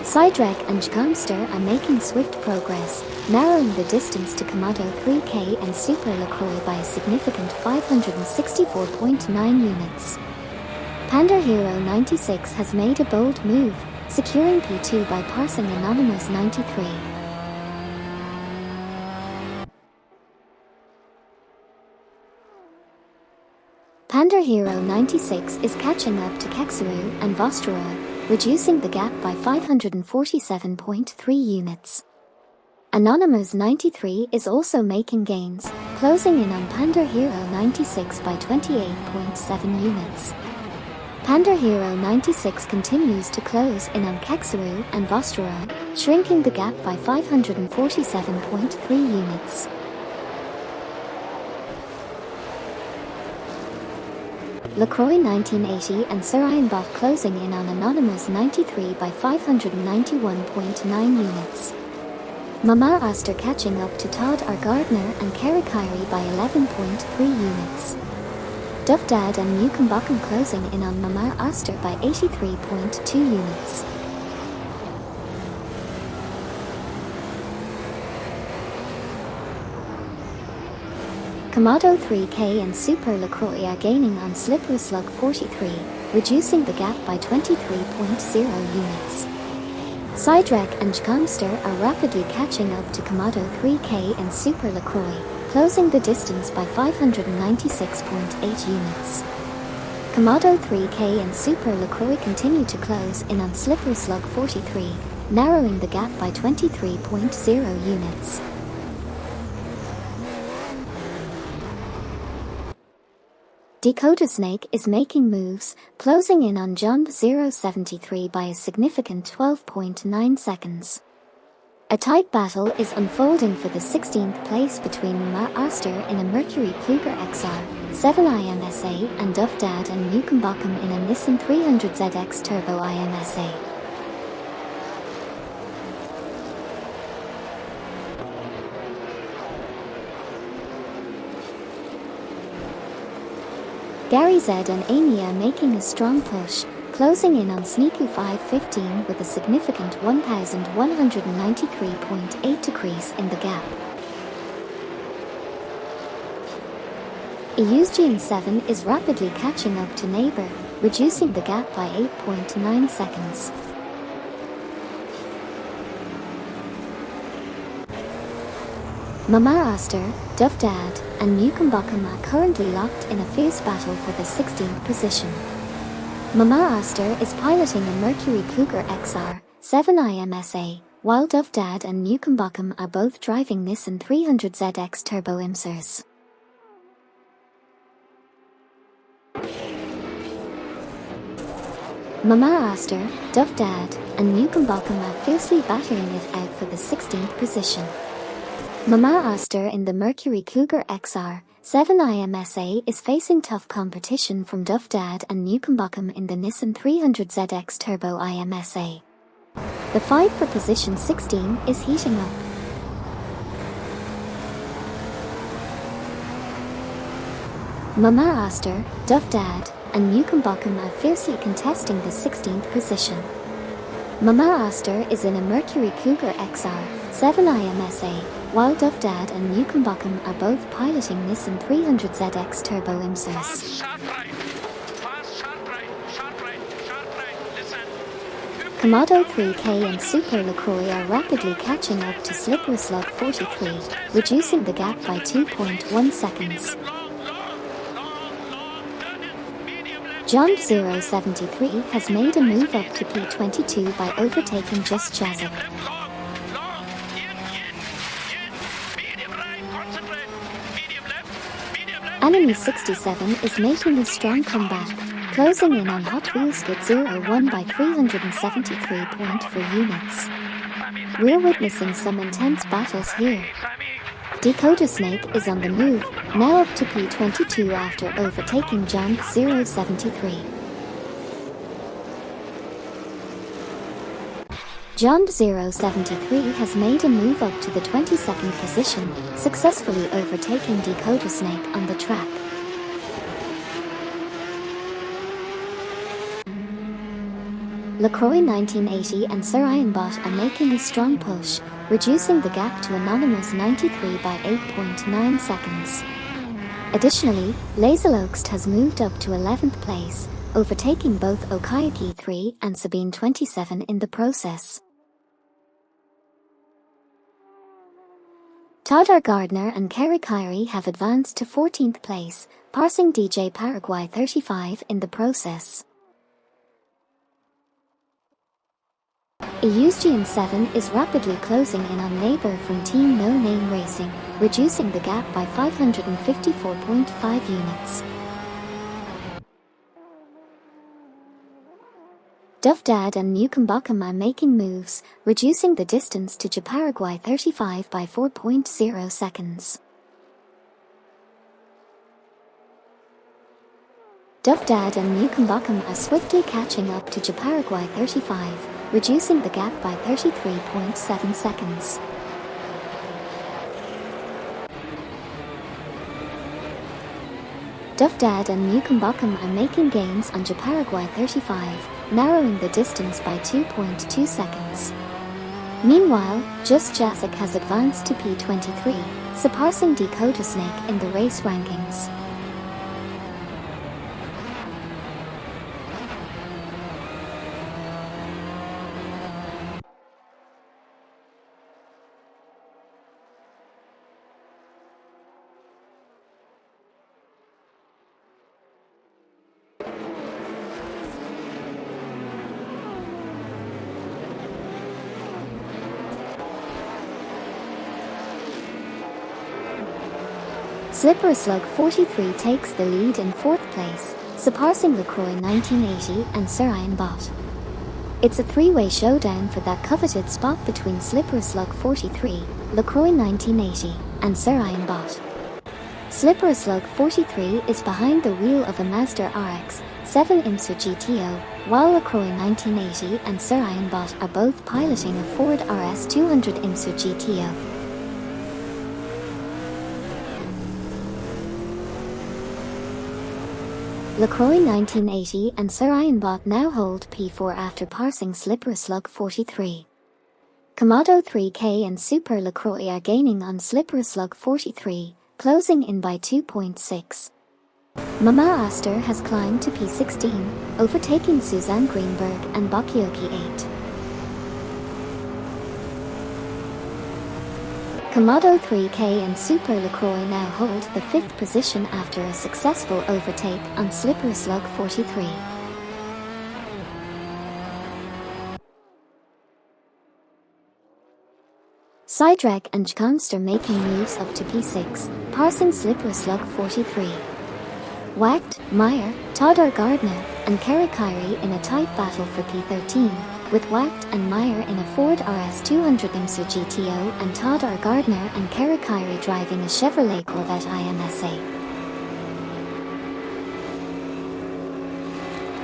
A: Sidewreck and Jcomster are making swift progress, narrowing the distance to Komodo 3K and Super LaCroix by a significant 564.9 units. Panda Hero 96 has made a bold move, securing P2 by passing Anonymous 93. Panda Hero 96 is catching up to Kexaru and Vostroy, reducing the gap by 547.3 units. Anonymous 93 is also making gains, closing in on Panda Hero 96 by 28.7 units. Panda Hero 96 continues to close in on Kexaru and Vostroy, shrinking the gap by 547.3 units. LaCroix 1980 and Sir Ironbach closing in on Anonymous 93 by 591.9 units. Mama Aster catching up to Todd R. Gardner and Kerry Kyrie by 11.3 units. Duff Dad and Newcomb Bockham closing in on Mama Aster by 83.2 units. Komodo 3K and Super LaCroix are gaining on Slippery Slug 43, reducing the gap by 23.0 units. Sidewreck and Jcomster are rapidly catching up to Komodo 3K and Super LaCroix, closing the distance by 596.8 units. Komodo 3K and Super LaCroix continue to close in on Slippery Slug 43, narrowing the gap by 23.0 units. Dakota Snake is making moves, closing in on Jump 073 by a significant 12.9 seconds. A tight battle is unfolding for the 16th place between Mama Aster in a Mercury Kluger XR, 7 IMSA and Duff Dad and Newcomb Bockham in a Nissan 300ZX Turbo IMSA. Gary Z and Amy are making a strong push, closing in on Sneaku 515 with a significant 1,193.8 decrease in the gap. Eugean 7 is rapidly catching up to Neighbor, reducing the gap by 8.9 seconds. Mama Aster, Duff Dad, and Newcomb Bockham are currently locked in a fierce battle for the 16th position. Mama Aster is piloting a Mercury Kluger XR, 7 IMSA, while Duff Dad and Newcomb Bockham are both driving Nissan 300ZX Turbo IMSAs. Mama Aster, Duff Dad, and Newcomb Bockham are fiercely battling it out for the 16th position. Mama Aster in the Mercury Kluger XR, 7 IMSA is facing tough competition from Duff Dad and Newcomb Bockham in the Nissan 300ZX Turbo IMSA. The fight for position 16 is heating up. Mama Aster, Duff Dad, and Newcomb Bockham are fiercely contesting the 16th position. Mama Aster is in a Mercury Kluger XR, 7 IMSA, while Dovdad and Newcombotham are both piloting Nissan 300ZX Turbo IMSAs.
B: Fast, sharp right. Fast, sharp right. Sharp right. Sharp right. Listen.
A: Komodo 3K and Super LaCroix are rapidly catching up to Slippery Slug 43, reducing the gap by 2.1 seconds. Jump 073 has made a move up to P22 by overtaking Just Jazzic. Enemy 67 is making a strong comeback, closing in on Hot Wheels Skid 01 by 373.4 units. We're witnessing some intense battles here. Dakota Snake is on the move, now up to P22 after overtaking Jump 073. Jump 073 has made a move up to the 22nd position, successfully overtaking Dakota Snake on the track. LaCroix 1980 and Sir Ironbot are making a strong push, reducing the gap to Anonymous 93 by 8.9 seconds. Additionally, Laserloxt has moved up to 11th place, overtaking both Okayaki 3 and Sabine 27 in the process. Todar Gardner and Kerry Kyrie have advanced to 14th place, passing DJ Paraguay 35 in the process. Eusgian 7 is rapidly closing in on neighbor from Team No Name Racing, reducing the gap by 554.5 units. Dovdad and Newcombotham are making moves, reducing the distance to Japaraguay 35 by 4.0 seconds. Dovdad and Newcombotham are swiftly catching up to Japaraguay 35, reducing the gap by 33.7 seconds. Dovdad and Newcombotham are making gains on Japaraguay 35, narrowing the distance by 2.2 seconds. Meanwhile, Just Jazzic has advanced to P23, surpassing Dakota Snake in the race rankings. Slippery Slug 43 takes the lead in 4th place, surpassing LaCroix 1980 and Sir Ironbot. It's a three-way showdown for that coveted spot between Slippery Slug 43, LaCroix 1980, and Sir Ironbot. Slippery Slug 43 is behind the wheel of a Mazda RX-7 IMSA GTO, while LaCroix 1980 and Sir Ironbot are both piloting a Ford RS200 IMSA GTO. LaCroix 1980 and Sir Ironbot now hold P4 after passing Slippery Slug 43. Komodo 3K and Super LaCroix are gaining on Slippery Slug 43, closing in by 2.6. Mama Aster has climbed to P16, overtaking Suzanne Greenberg and Bakioki 8. Komodo 3K and Super LaCroix now hold the 5th position after a successful overtake on Slippery Slug 43. Sidrack and Jconster making moves up to P6, passing Slippery Slug 43. Whacked, Meyer, Todar Gardner, and Kerry Kyrie in a tight battle for P13, with Whacked and Meyer in a Ford RS200 IMSA GTO and Todar Gardner and Kerry Kyrie driving a Chevrolet Corvette IMSA.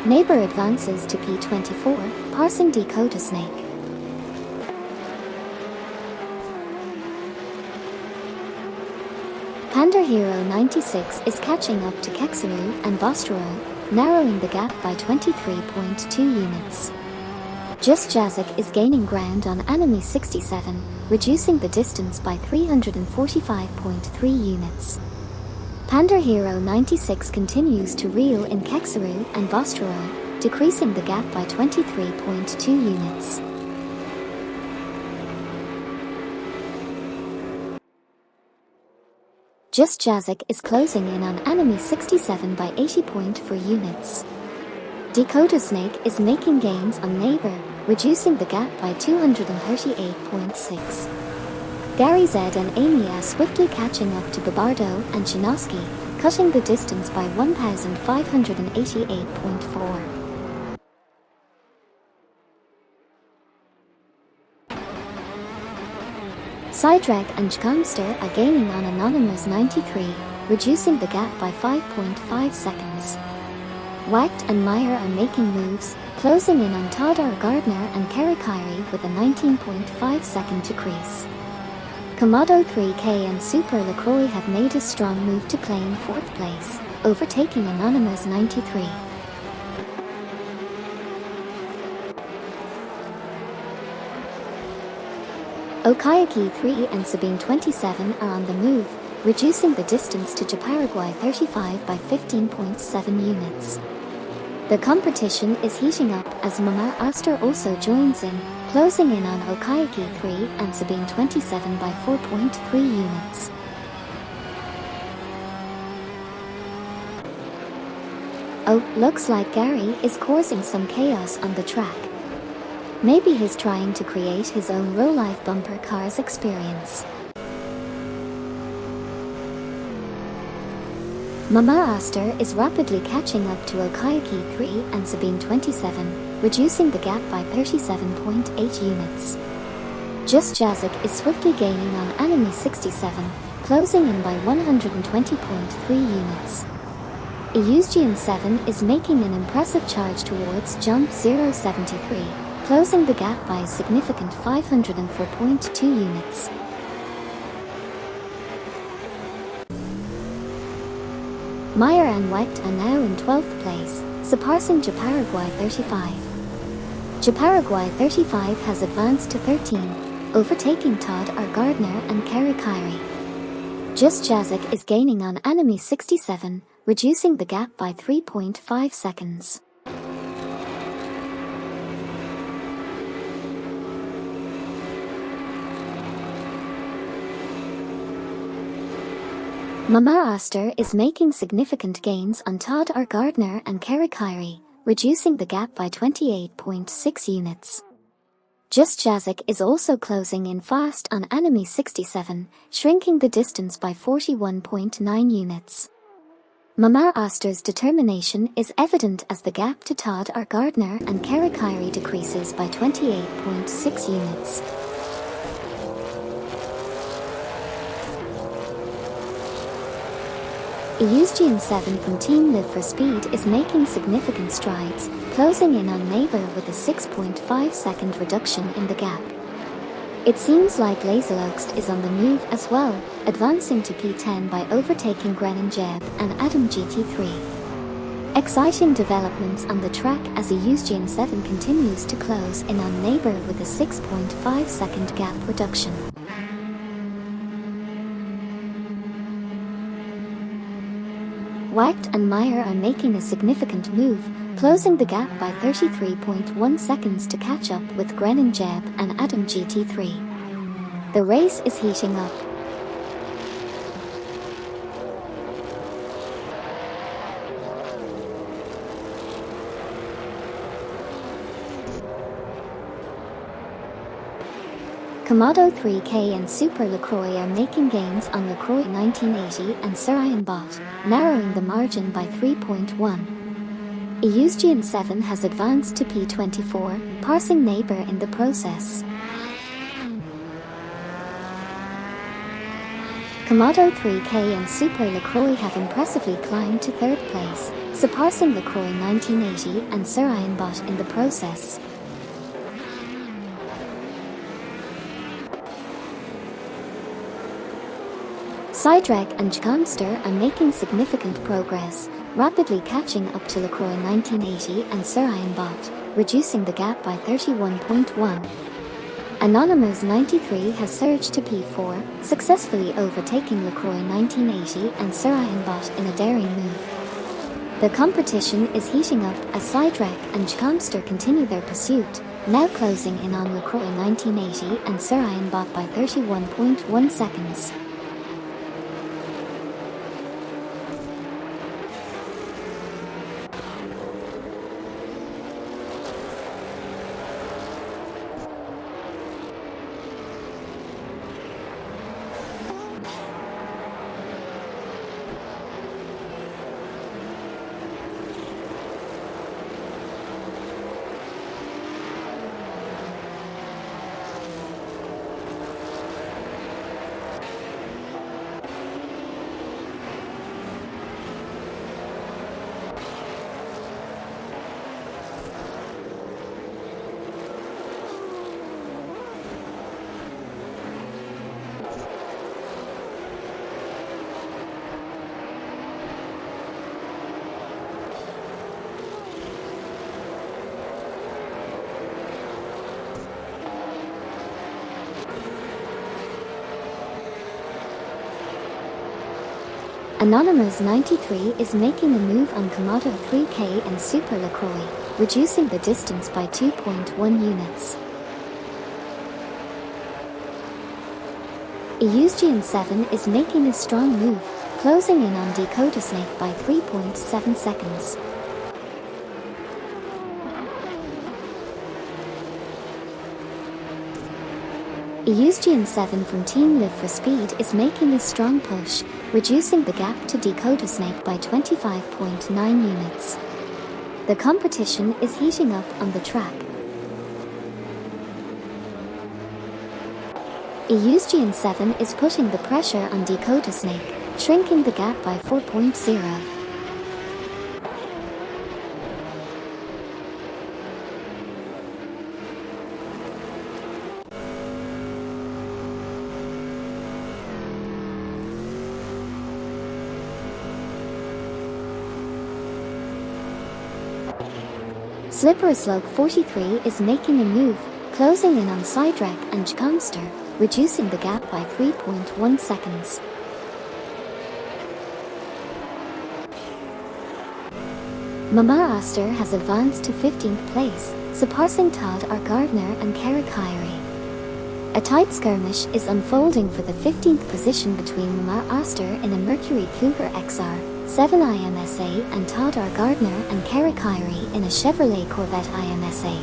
A: Neighbor advances to P24, passing Dakota Snake. Panda Hero 96 is catching up to Kexaru and Bostero, narrowing the gap by 23.2 units. Just Jazzic is gaining ground on Enemy 67, reducing the distance by 345.3 units. Panda Hero 96 continues to reel in Keksaru and Vostroy, decreasing the gap by 23.2 units. Just Jazik is closing in on Enemy 67 by 80.4 units. Dakota Snake is making gains on Neighbor, reducing the gap by 238.6. Gary Z and Amy are swiftly catching up to Babardo and Chinoski, cutting the distance by 1,588.4. Sidrack and Jkamster are gaining on Anonymous 93, reducing the gap by 5.5 seconds. Whacked and Meyer are making moves, closing in on Tadar Gardner and Kerikiri with a 19.5 second decrease. Komodo 3K and Super LaCroix have made a strong move to claim 4th place, overtaking Anonymous 93. Okayaki 3 and Sabine 27 are on the move, reducing the distance to Japaraguay 35 by 15.7 units. The competition is heating up as Mama Oster also joins in, closing in on Okayaki 3 and Sabine 27 by 4.3 units. Oh, looks like Gary is causing some chaos on the track. Maybe he's trying to create his own real-life bumper cars experience. Mama Oster is rapidly catching up to Okayaki 3 and Sabine 27, reducing the gap by 37.8 units. Just Jazik is swiftly gaining on Enemy 67, closing in by 120.3 units. Eusgian 7 is making an impressive charge towards Jump 073, closing the gap by a significant 504.2 units. Meyer and Wecht are now in 12th place, surpassing Japaraguay 35. Japaraguay 35 has advanced to 13, overtaking Todd R. Gardner and Kerikiri. Just Jazik is gaining on Enemy 67, reducing the gap by 3.5 seconds. Mama Oster is making significant gains on Todd R. Gardner and Kerikiri, reducing the gap by 28.6 units. Just Jazik is also closing in fast on Enemy 67, shrinking the distance by 41.9 units. Mama Oster's determination is evident as the gap to Todd R. Gardner and Kerikiri decreases by 28.6 units. Eusgian 7 from Team Live for Speed is making significant strides, closing in on Neighbor with a 6.5 second reduction in the gap. It seems like Laserloxt is on the move as well, advancing to P10 by overtaking Grenin Jeb and Adam GT3. Exciting developments on the track as Eusgian 7 continues to close in on Neighbor with a 6.5 second gap reduction. Wecht and Meyer are making a significant move, closing the gap by 33.1 seconds to catch up with Grenin Jeb and Adam GT3. The race is heating up. Komodo 3K and Super LaCroix are making gains on LaCroix 1980 and Sarayan Bot, narrowing the margin by 3.1. Eusgian 7 has advanced to P24, passing Neighbor in the process. Komodo 3K and Super LaCroix have impressively climbed to 3rd place, surpassing LaCroix 1980 and Sarayan Bot in the process. Sidrack and Jkamster are making significant progress, rapidly catching up to LaCroix 1980 and Sarayan Bot, reducing the gap by 31.1. Anonymous 93 has surged to P4, successfully overtaking LaCroix 1980 and Sir Ironbot in a daring move. The competition is heating up as Sidereck and Chcomster continue their pursuit, now closing in on LaCroix 1980 and Sir Ironbot by 31.1 seconds. Anonymous 93 is making a move on Komodo 3K and Super LaCroix, reducing the distance by 2.1 units. Eustachian 7 is making a strong move, closing in on Dakota Snake by 3.7 seconds. Eustachian 7 from Team Live for Speed is making a strong push, reducing the gap to Dakota Snake by 25.9 units. The competition is heating up on the track. Eustachian 7 is putting the pressure on Dakota Snake, shrinking the gap by 4.0. Slippery Slug 43 is making a move, closing in on Sidereck and Chcomster, reducing the gap by 3.1 seconds. Mama Oster has advanced to 15th place, surpassing Todd R. Gardner and Kerry Kyrie. A tight skirmish is unfolding for the 15th position between Mama Oster in a Mercury Cougar XR 7 IMSA and Todd R. Gardner and Kerry Kyrie in a Chevrolet Corvette IMSA.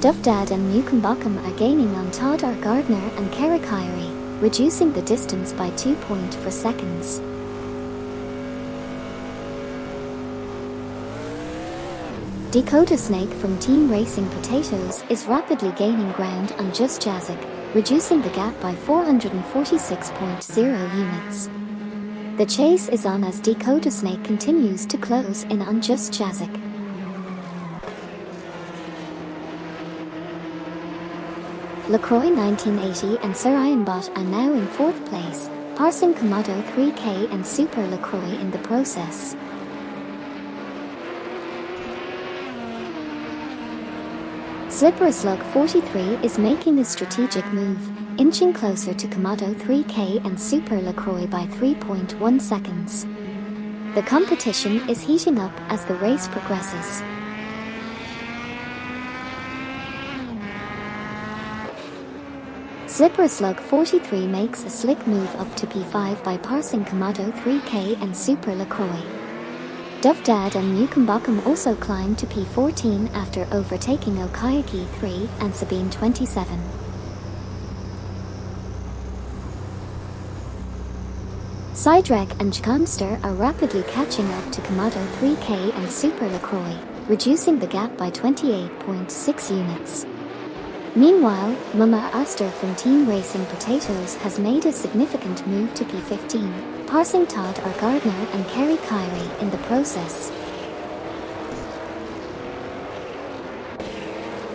A: Duff Dad and Newcomb are gaining on Todd R. Gardner and Kerry Kyrie, reducing the distance by 2.4 seconds. Dakota Snake from Team Racing Potatoes is rapidly gaining ground on Just Jazzic, reducing the gap by 446.0 units. The chase is on as Dakota Snake continues to close in on Just Jazzic. LaCroix 1980 and Sir Ironbot are now in 4th place, passing Komodo 3K and Super LaCroix in the process. Slippery Slug 43 is making a strategic move, inching closer to Komodo 3K and Super LaCroix by 3.1 seconds. The competition is heating up as the race progresses. Slippery Slug 43 makes a slick move up to P5 by passing Komodo 3K and Super LaCroix. Duff Dad and Newcomb also climbed to P14 after overtaking Okayaki 3 and Sabine 27. Sidereck and Chcomster are rapidly catching up to Komodo 3K and Super LaCroix, reducing the gap by 28.6 units. Meanwhile, Mama Oster from Team Racing Potatoes has made a significant move to P15, passing Todd R. Gardner and Kerry Kyrie in the process.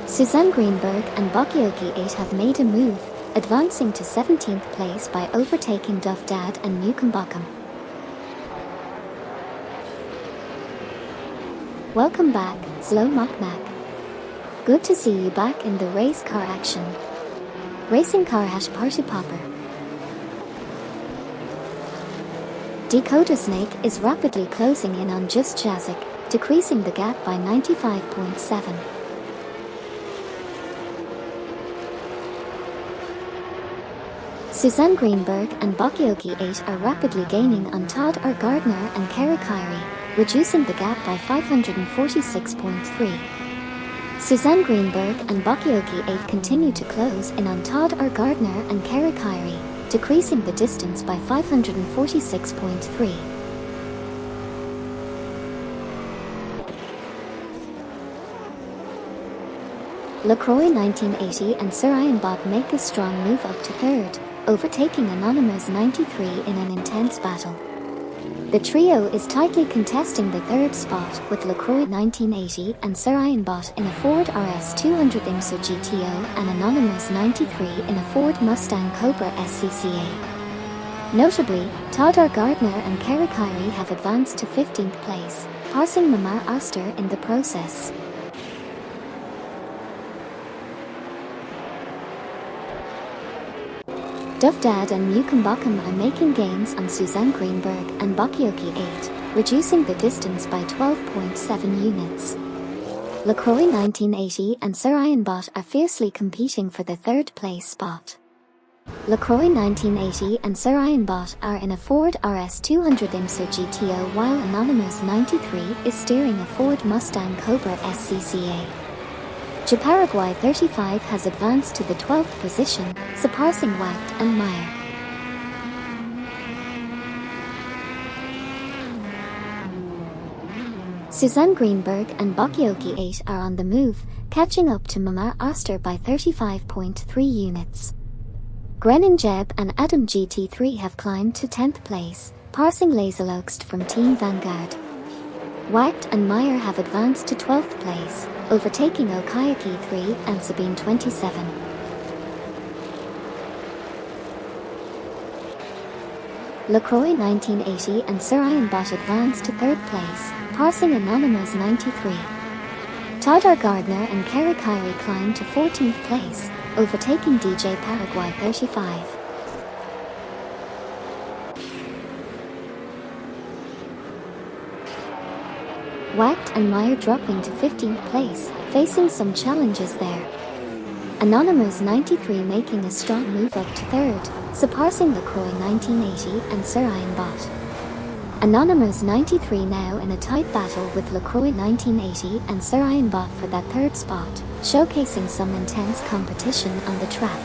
A: Suzanne Greenberg and Bakioki 8 have made a move, advancing to 17th place by overtaking Duff Dad and Newcombotham. Welcome back, Slow Macmac. Good to see you back in the race car action. Racing car #party popper. Dakota Snake is rapidly closing in on Just Jazik, decreasing the gap by 95.7. Suzanne Greenberg and Bakioki 8 are rapidly gaining on Todd R. Gardner and Kerry Kyrie, reducing the gap by 546.3. Suzanne Greenberg and Bakioki 8 continue to close in on Todd R. Gardner and Kerry Kyrie, decreasing the distance by 546.3. LaCroix 1980 and Sir Ian Bott make a strong move up to third, overtaking Anonymous 93 in an intense battle. The trio is tightly contesting the third spot, with LaCroix 1980 and Sir Ian Bott in a Ford RS 200 IMSA GTO and Anonymous 93 in a Ford Mustang Cobra SCCA. Notably, Todd R. Gardner and Kerry Kyrie have advanced to 15th place, passing Mamar Oster in the process. Duff Dad and Newcombotham are making gains on Suzanne Greenberg and Bakioki 8, reducing the distance by 12.7 units. LaCroix 1980 and Sir Ian Bott are fiercely competing for the third place spot. LaCroix 1980 and Sir Ian Bott are in a Ford RS 200 IMSA GTO while Anonymous 93 is steering a Ford Mustang Cobra SCCA. Japaraguay 35 has advanced to the 12th position, surpassing Wacht and Meyer. Suzanne Greenberg and Bakioki 8 are on the move, catching up to Mamar Oster by 35.3 units. Grennan Jeb and Adam GT3 have climbed to 10th place, passing Laserlogst from Team Vanguard. Wacht and Meyer have advanced to 12th place, overtaking Okayaki 3 and Sabine 27. LaCroix 1980 and Sir Ian Bott advanced to 3rd place, passing Anonymous 93. Todd R. Gardner and Kerry Kyrie climbed to 14th place, overtaking DJ Paraguay 35. Wacht and Meyer dropping to 15th place, facing some challenges there. Anonymous 93 making a strong move up to 3rd, surpassing LaCroix 1980 and Sir Ian Bott. Anonymous 93 now in a tight battle with LaCroix 1980 and Sir Ian Bott for that 3rd spot, showcasing some intense competition on the track.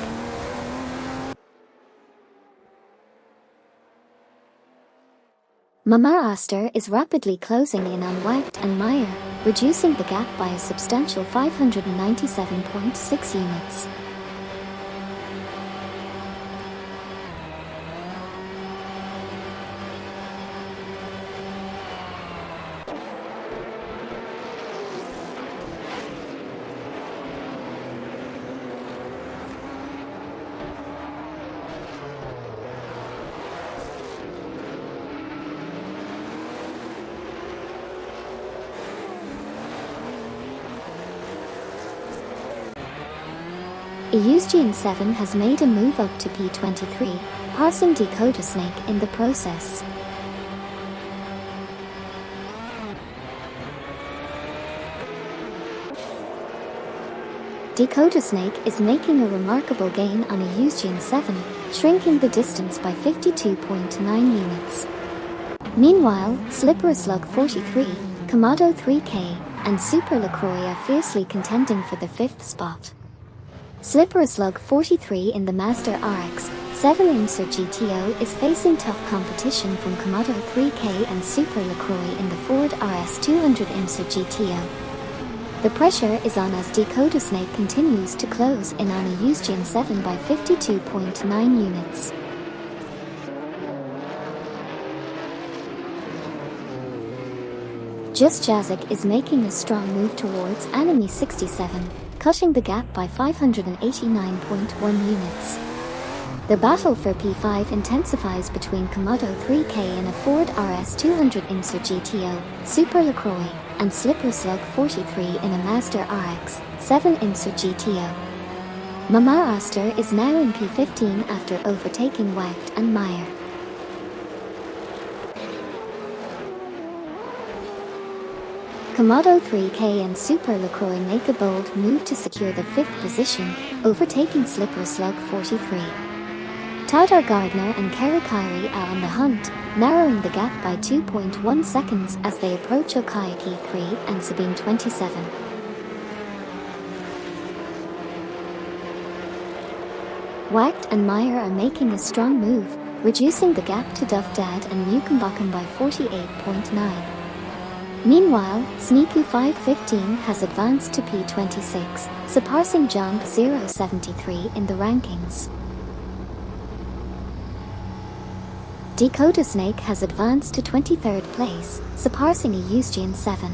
A: Mamar Oster is rapidly closing in on Wacht and Meyer, reducing the gap by a substantial 597.6 units. A used GN7 has made a move up to P23, passing Dakota Snake in the process. Dakota Snake is making a remarkable gain on a used GN7, shrinking the distance by 52.9 units. Meanwhile, Slippery Slug 43, Kamado 3K, and Super LaCroix are fiercely contending for the 5th spot. Slippery Slug 43 in the Mazda RX 7 IMSA GTO is facing tough competition from Kamado 3K and Super LaCroix in the Ford RS 200 IMSA GTO. The pressure is on as Dakota Snake continues to close in on a used GN7 by 52.9 units. Just Jazik is making a strong move towards Enemy 67, cutting the gap by 589.1 units. The battle for P5 intensifies between Komodo 3K and a Ford RS200 Inser GTO, Super LaCroix, and Slipper Slug 43 in a Mazda RX-7 Inser GTO. Mama Oster is now in P15 after overtaking Wacht and Meyer. Komodo 3K and Super LaCroix make a bold move to secure the 5th position, overtaking Slipper Slug 43. Tadar Gardner and Kerry Kyrie are on the hunt, narrowing the gap by 2.1 seconds as they approach Okayaki 3 and Sabine 27. Wacht and Meyer are making a strong move, reducing the gap to Duff Dad and Newcombuckham by 48.9. Meanwhile, Sneaky 515 has advanced to P26, surpassing Jump 073 in the rankings. Dakota Snake has advanced to 23rd place, surpassing a Eusgian 7.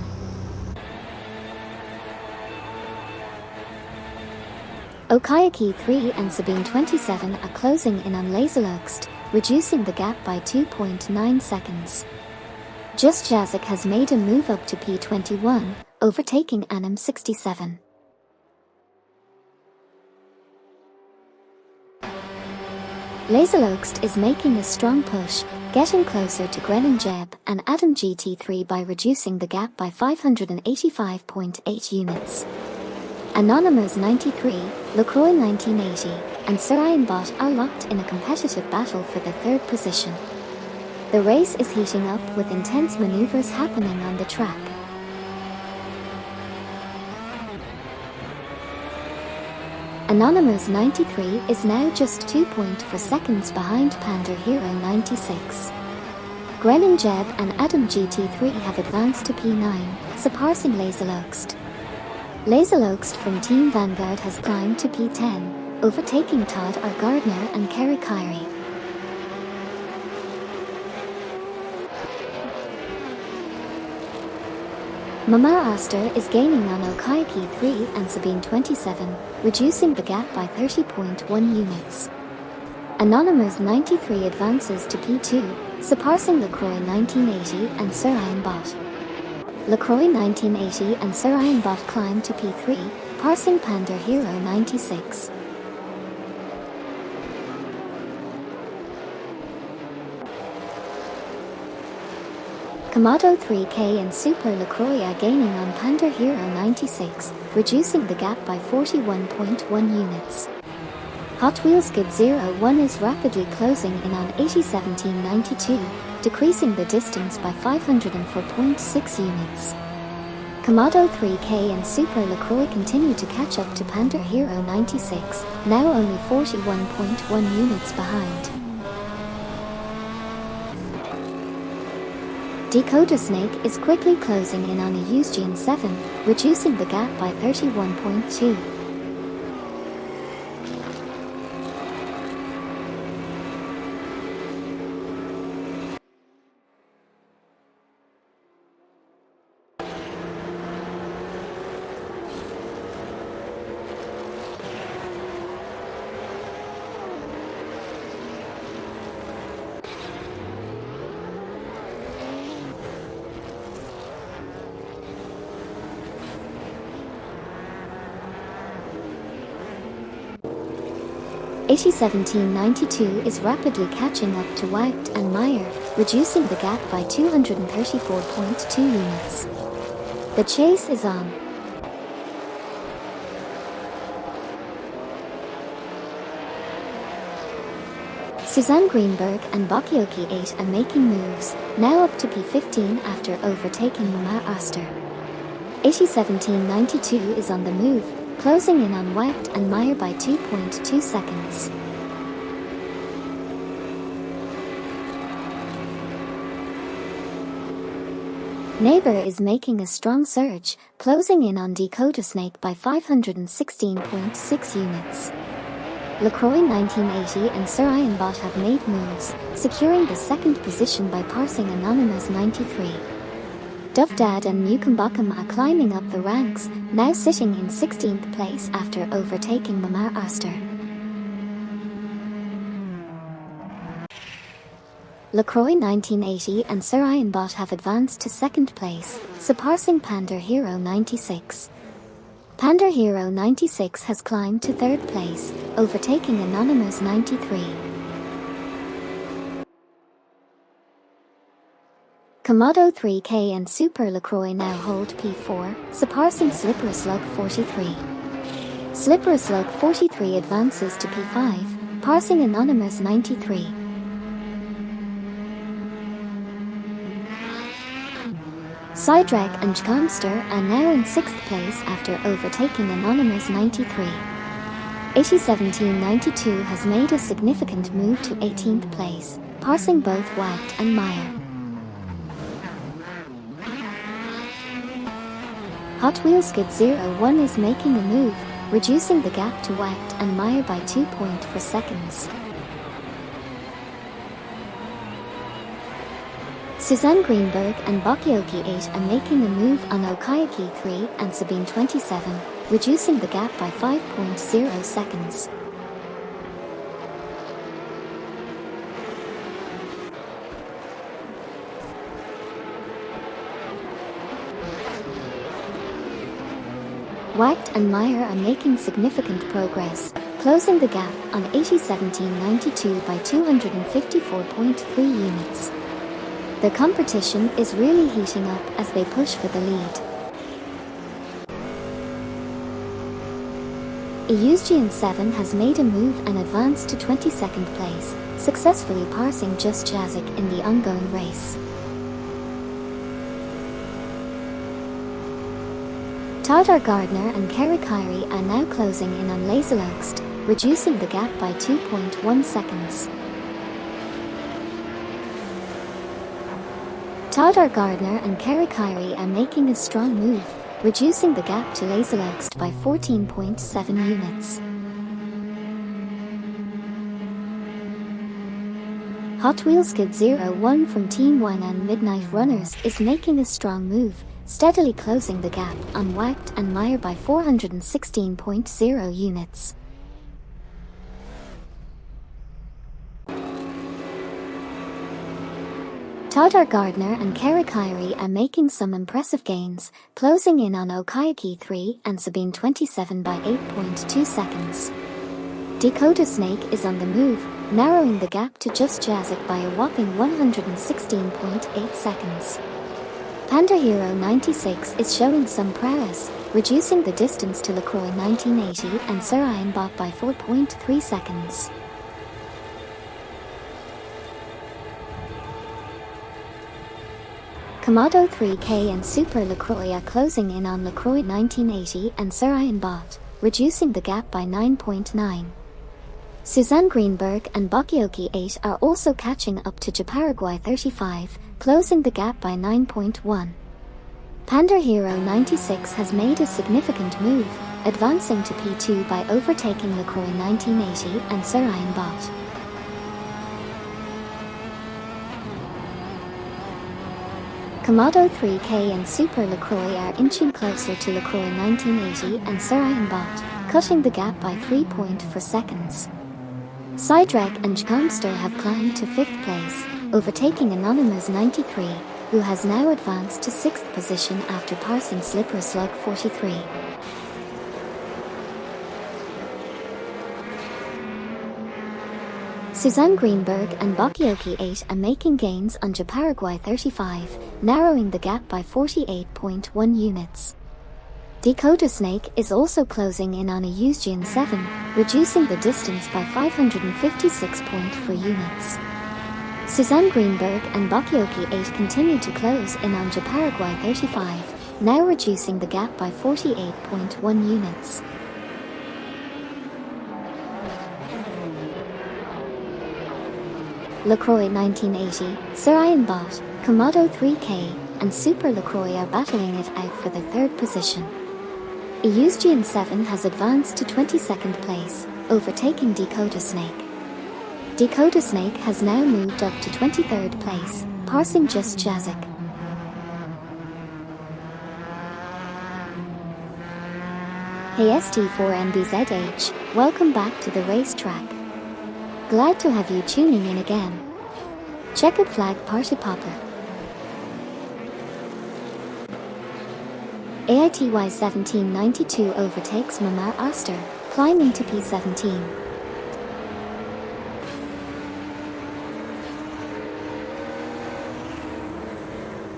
A: Okayaki 3 and Sabine 27 are closing in on Laserlugst, reducing the gap by 2.9 seconds. Just Jazik has made a move up to P21, overtaking Anam 67. Laserlugst is making a strong push, getting closer to Grennan Jeb and Adam GT3 by reducing the gap by 585.8 units. Anonymous 93, LaCroix 1980, and Sir Bot are locked in a competitive battle for the 3rd position. The race is heating up with intense maneuvers happening on the track. Anonymous 93 is now just 2.4 seconds behind Panda Hero 96. Grennan Jeb and Adam GT3 have advanced to P9, surpassing Laserlugst. Laserlugst from Team Vanguard has climbed to P10, overtaking Todd R. Gardner and Kerry Kyrie. Mama Oster is gaining on Okayaki 3 and Sabine 27, reducing the gap by 30.1 units. Anonymous 93 advances to P2, surpassing LaCroix 1980 and Sir Bot. LaCroix 1980 and Sir Bot climb to P3, passing Panda Hero 96. Komodo 3K and Super LaCroix are gaining on Panda Hero 96, reducing the gap by 41.1 units. Hot Wheels Skid 01 is rapidly closing in on 801792, decreasing the distance by 504.6 units. Komodo 3K and Super LaCroix continue to catch up to Panda Hero 96, now only 41.1 units behind. Dakota Snake is quickly closing in on a Eusgian 7, reducing the gap by 31.2. AT1792 is rapidly catching up to Wacht and Meyer, reducing the gap by 234.2 units. The chase is on. Suzanne Greenberg and Bakioki 8 are making moves, now up to P15 after overtaking Mama Oster. AT1792 is on the move, closing in on Wacht and Meyer by 2.2 seconds. Neighbor is making a strong surge, closing in on Dakota Snake by 516.6 units. LaCroix 1980 and Sir Bot have made moves, securing the 2nd position by passing Anonymous 93. Duff Dad and Newcombuckham are climbing up the ranks, now sitting in 16th place after overtaking Mama Oster. LaCroix 1980 and Sir Ian Bott have advanced to second place, surpassing Panda Hero 96. Panda Hero 96 has climbed to third place, overtaking Anonymous 93. Komodo 3K and Super LaCroix now hold P4, surpassing Slippery Slug 43. Slippery Slug 43 advances to P5, passing Anonymous 93. Sidewreck and Jcomster are now in 6th place after overtaking Anonymous 93. 801792 has made a significant move to 18th place, passing both Wagged and Meyer. Hot Wheels Skid 01 is making a move, reducing the gap to Wagged and Meyer by 2.4 seconds. Suzanne Greenberg and Bakioki 8 are making a move on Okayaki 3 and Sabine 27, reducing the gap by 5.0 seconds. Wagged and Meyer are making significant progress, closing the gap on 801792 by 254.3 units. The competition is really heating up as they push for the lead. Eusgian 7 has made a move and advanced to 22nd place, successfully passing Just Jazik in the ongoing race. Tadar Gardner and Kerry Kyrie are now closing in on Laserloxt, reducing the gap by 2.1 seconds. Tadar Gardner and Kerry Kyrie are making a strong move, reducing the gap to Laserloxt by 14.7 units. Hot Wheels Skid 01 from Team 1 and Midnight Runners is making a strong move, steadily closing the gap on Wagged and Meyer by 416.0 units. Tadar Gardner and Kerry Kyrie are making some impressive gains, closing in on Okayaki 3 and Sabine 27 by 8.2 seconds. Dakota Snake is on the move, narrowing the gap to Just Jazik by a whopping 116.8 seconds. Panda Hero 96 is showing some prowess, reducing the distance to LaCroix 1980 and Sir Ian Bott by 4.3 seconds. Komodo 3K and Super LaCroix are closing in on LaCroix 1980 and Sir Ian Bott, reducing the gap by 9.9. Suzanne Greenberg and Bakioki 8 are also catching up to Japaraguay 35, closing the gap by 9.1. Panda Hero 96 has made a significant move, advancing to P2 by overtaking LaCroix 1980 and Sir Ian Bott. Komodo 3K and Super LaCroix are inching closer to LaCroix 1980 and Sir Ian Bott, cutting the gap by 3.4 seconds. Sidewreck and Jcomster have climbed to 5th place, overtaking Anonymous 93, who has now advanced to 6th position after passing Slippery Slug 43. Suzanne Greenberg and Bakioki 8 are making gains on Japaraguay 35, narrowing the gap by 48.1 units. Dakota Snake is also closing in on Eusgian 7, reducing the distance by 556.4 units. Suzanne Greenberg and Bakioki 8 continue to close in on Japaraguay 35, now reducing the gap by 48.1 units. LaCroix 1980, Sir Ian Bott, Komodo 3K, and Super LaCroix are battling it out for the 3rd position. Eusgian 7 has advanced to 22nd place, overtaking Dakota Snake. Dakota Snake has now moved up to 23rd place, passing Just Jazik. Hey ST4NBZH, welcome back to the racetrack. Glad to have you tuning in again. Checkered flag party popper. AITY 1792 overtakes Mamar Oster, climbing to P17.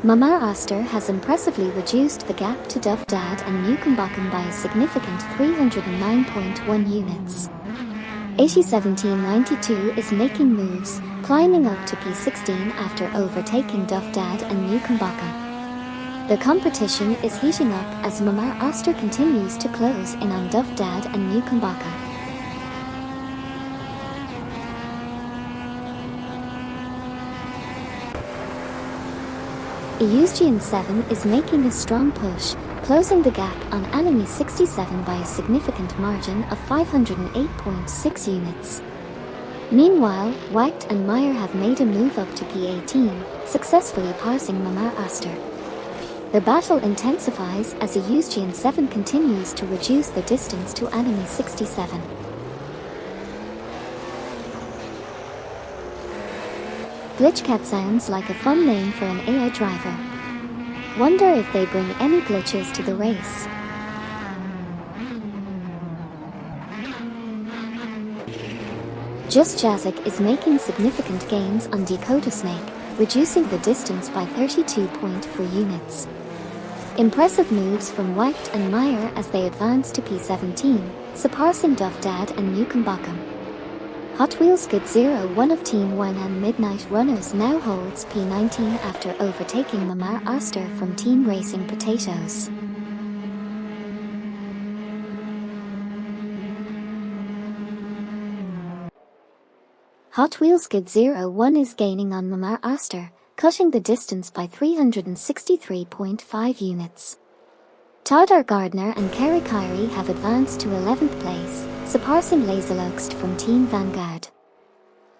A: Mamar Oster has impressively reduced the gap to Duff Dad and Newcombocken by a significant 309.1 units. AITY 1792 is making moves, climbing up to P16 after overtaking Duff Dad and Newcombocken. The competition is heating up as Mamar Oster continues to close in on Duff Dad and Newcombocken. Eusgian 7 is making a strong push, closing the gap on enemy 67 by a significant margin of 508.6 units. Meanwhile, White and Meyer have made a move up to P18, successfully passing Mamar Oster. The battle intensifies as Eusgian 7 continues to reduce the distance to enemy 67. Glitchcat sounds like a fun name for an AI driver. Wonder if they bring any glitches to the race. Just Jazik is making significant gains on Dakota Snake, reducing the distance by 32.4 units. Impressive moves from White and Meyer as they advance to P17, surpassing Duff Dad and Newcombocken. Hot Wheels Good Zero, one of Team 1 and Midnight Runners, now holds P19 after overtaking Mamar Oster from Team Racing Potatoes. Hot Wheels Good Zero 1 is gaining on Mamar Oster, cutting the distance by 363.5 units. Tadar Gardner and Kerry Kyrie have advanced to 11th place, surpassing Laserloxt from Team Vanguard.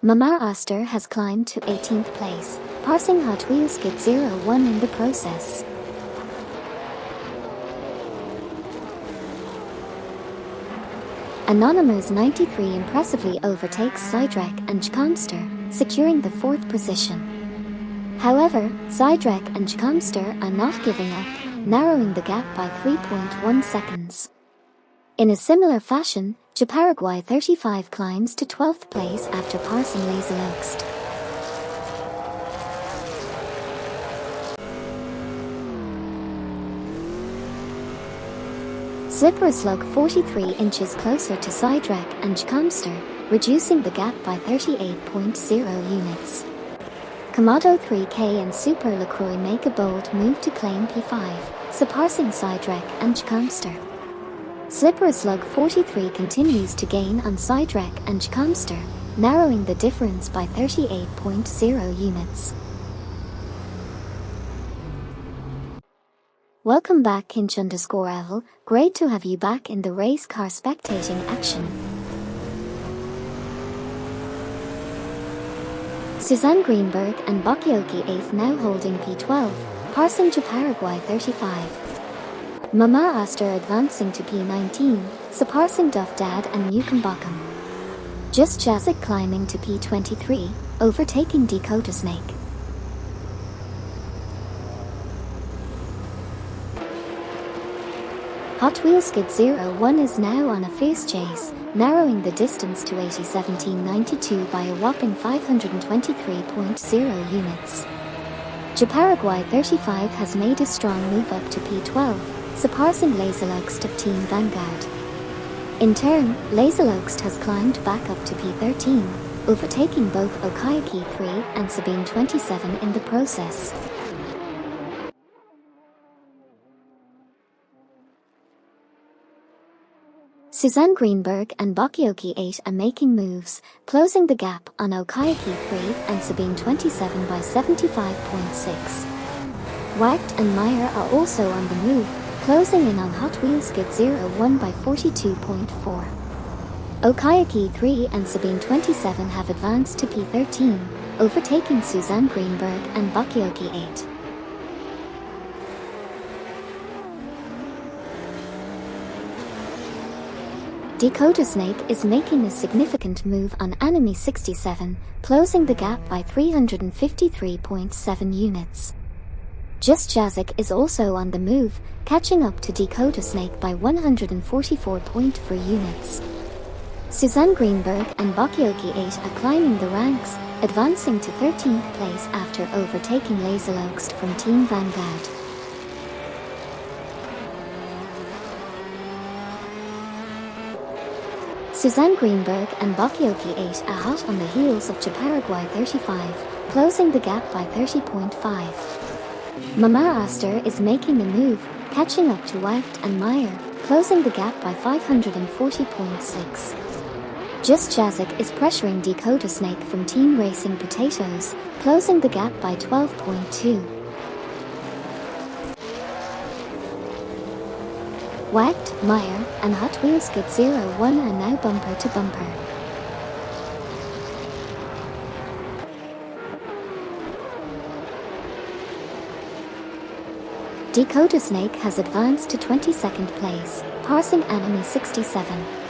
A: Mamar Oster has climbed to 18th place, passing Hot Wheels Kit 01 in the process. Anonymous 93 impressively overtakes Sidrek and Jkomster, securing the 4th position. However, Sidrek and Jkomster are not giving up, narrowing the gap by 3.1 seconds. In a similar fashion, Japaraguay 35 climbs to 12th place after passing Laserloxt. Slippery Slug 43 inches closer to Sidrek and Jkomster, reducing the gap by 38.0 units. Komodo 3K and Super LaCroix make a bold move to claim P5, surpassing Sidrek and Jkomster. Slippery Slug 43 continues to gain on Sidrek and Jkomster, narrowing the difference by 38.0 units. Welcome back Kinch_Evel, great to have you back in the race car spectating action. Suzanne Greenberg and Bakioki 8th now holding P12, passing Japaraguay 35. Mamar Oster advancing to P19, surpassing Duff Dad and Newcombocken. Just Jazik climbing to P23, overtaking Dakota Snake. Hot Wheels Skid 01 is now on a fierce chase, narrowing the distance to 1792 by a whopping 523.0 units. Japaraguay 35 has made a strong move up to P12, surpassing Laserloxt of Team Vanguard. In turn, Laserloxt has climbed back up to P13, overtaking both Okayaki 3 and Sabine 27 in the process. Suzanne Greenberg and Bakioki 8 are making moves, closing the gap on Okayaki 3 and Sabine 27 by 75.6. Wacht and Meyer are also on the move, closing in on Hot Wheels Skid 01 by 42.4. Okayaki 3 and Sabine 27 have advanced to P13, overtaking Suzanne Greenberg and Bakioki 8. Dakota Snake is making a significant move on Enemy 67, closing the gap by 353.7 units. Just Jazik is also on the move, catching up to Dakota Snake by 144.4 units. Suzanne Greenberg and Bakioki 8 are climbing the ranks, advancing to 13th place after overtaking Laserlogst from Team Vanguard. Suzanne Greenberg and Bakioki 8 are hot on the heels of Japaraguay 35, closing the gap by 30.5. Mamar Aster is making a move, catching up to Wacht and Meyer, closing the gap by 540.6. Just Jazik is pressuring Dakota Snake from Team Racing Potatoes, closing the gap by 12.2. Wacht, Meyer, and Hot Wheels Kid 01 are now bumper to bumper. Dakota Snake has advanced to 22nd place, passing Enemy 67.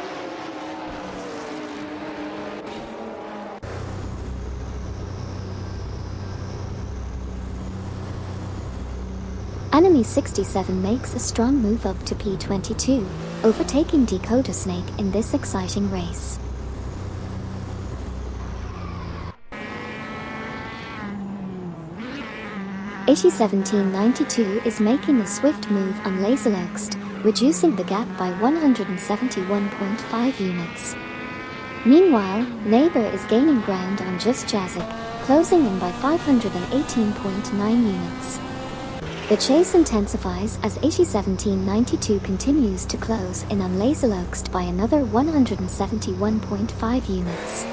A: Enemy 67 makes a strong move up to P22, overtaking Dakota Snake in this exciting race. AT1792 is making a swift move on Laserlogst, reducing the gap by 171.5 units. Meanwhile, Neighbor is gaining ground on Just Jazik, closing in by 518.9 units. The chase intensifies as AT1792 continues to close in on Laserlogst by another 171.5 units.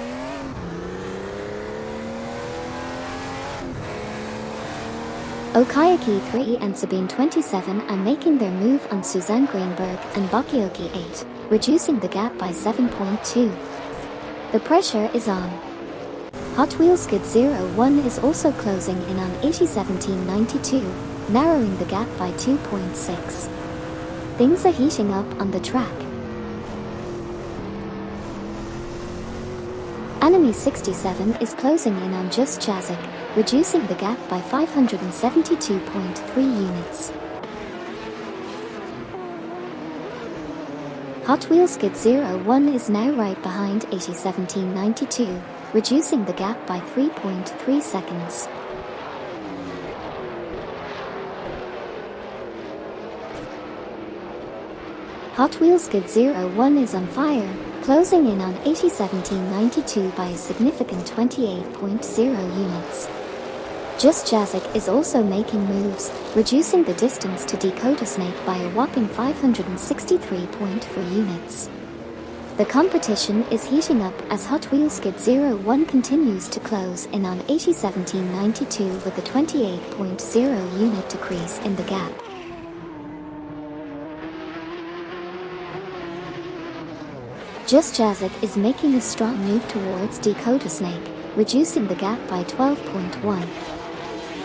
A: Okayaki 3 and Sabine 27 are making their move on Suzanne Greenberg and Bakioki 8, reducing the gap by 7.2. The pressure is on. Hot Wheels Kid 01 is also closing in on AT1792, narrowing the gap by 2.6. Things are heating up on the track. Enemy 67 is closing in on Just Jazik, reducing the gap by 572.3 units. Hot Wheels Kid 01 is now right behind AT1792, reducing the gap by 3.3 seconds. Hot Wheels Kid 01 is on fire, closing in on AT1792 by a significant 28.0 units. Just Jazik is also making moves, reducing the distance to Dakota Snake by a whopping 563.4 units. The competition is heating up as Hot Wheels Kid 01 continues to close in on AT1792 with a 28.0 unit decrease in the gap. Just Jazik is making a strong move towards Dakota Snake, reducing the gap by 12.1.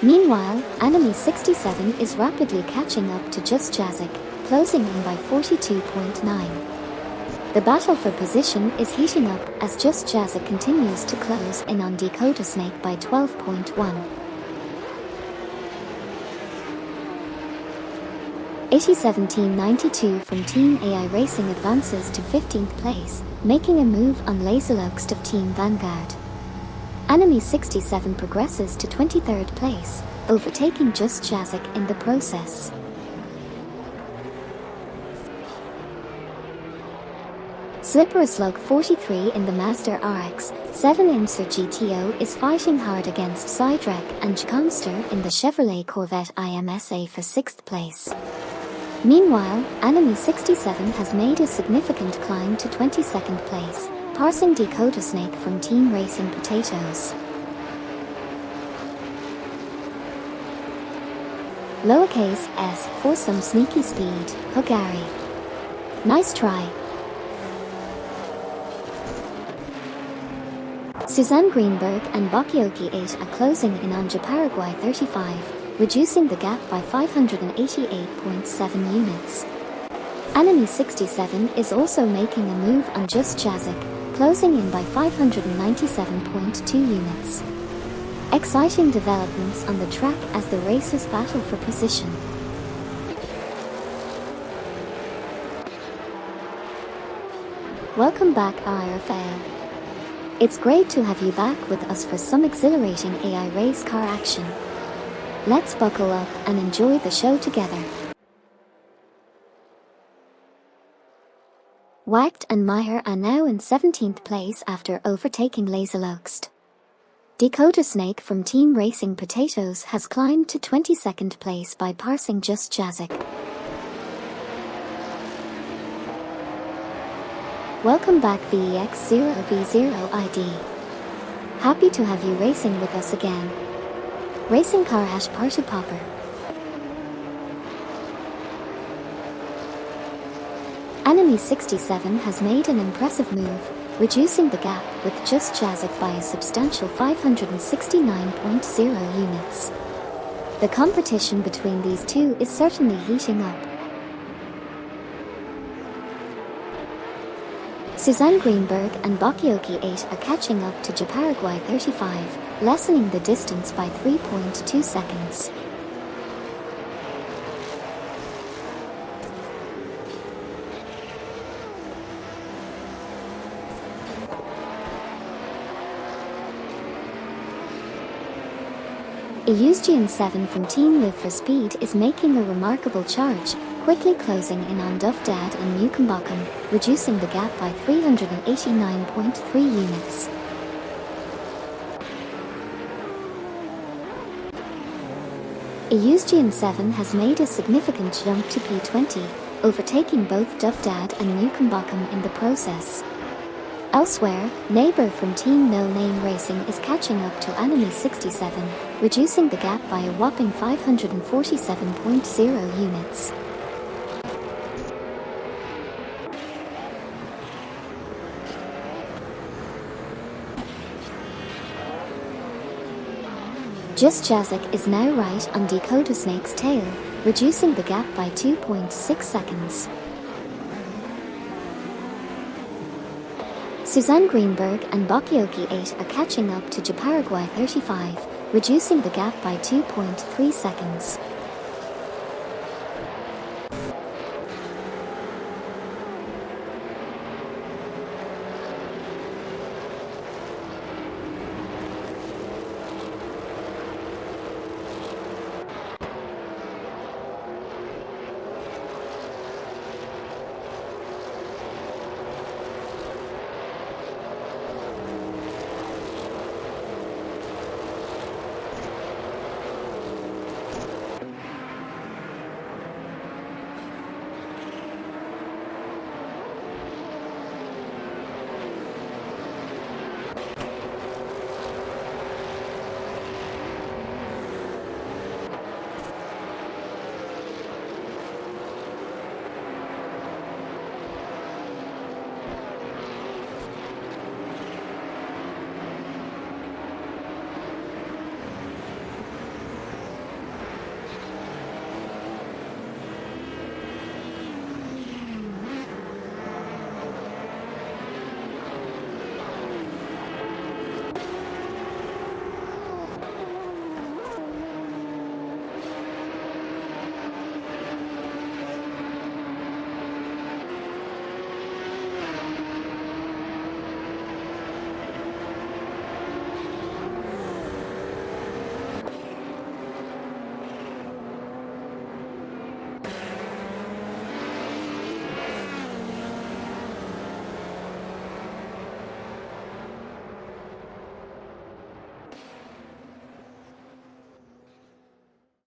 A: Meanwhile, Enemy 67 is rapidly catching up to Just Jazik, closing in by 42.9. The battle for position is heating up as Just Jazik continues to close in on Dakota Snake by 12.1. AT1792 from Team AI Racing advances to 15th place, making a move on Laserlogst of Team Vanguard. Enemy 67 progresses to 23rd place, overtaking Just Jazik in the process. Slipperslug 43 in the Mazda RX-7 IMSA GTO is fighting hard against Sidrek and Jkomster in the Chevrolet Corvette IMSA for 6th place. Meanwhile, Enemy 67 has made a significant climb to 22nd place, passing Dakota Snake from Team Racing Potatoes. Lowercase s for some sneaky speed, Hogari. Nice try. Suzanne Greenberg and Bakioki 8 are closing in on Japaraguay 35, reducing the gap by 588.7 units. Enemy 67 is also making a move on Just Jazik, closing in by 597.2 units. Exciting developments on the track as the racers battle for position. Welcome back, IRFAL. It's great to have you back with us for some exhilarating AI race car action. Let's buckle up and enjoy the show together. Wacht and Meyer are now in 17th place after overtaking Laserloxt. Dakota Snake from Team Racing Potatoes has climbed to 22nd place by passing Just Jazik. Welcome back VEX0V0ID. Happy to have you racing with us again. Racing Car Hash Party Popper. Enemy 67 has made an impressive move, reducing the gap with Just Jazik by a substantial 569.0 units. The competition between these two is certainly heating up. Suzanne Greenberg and Bakioki 8 are catching up to Japaraguay 35, lessening the distance by 3.2 seconds. Eusgian 7 from Team Live for Speed is making a remarkable charge, quickly closing in on Dufdad and Mukenbakum, reducing the gap by 389.3 units. Eusgian 7 has made a significant jump to P20, overtaking both Dufdad and Mukenbakum in the process. Elsewhere, Neighbor from Team No Name Racing is catching up to Enemy 67, reducing the gap by a whopping 547.0 units. Just Jazik is now right on Dakota Snake's tail, reducing the gap by 2.6 seconds. Suzanne Greenberg and Bakioki 8 are catching up to Japaraguay 35, reducing the gap by 2.3 seconds.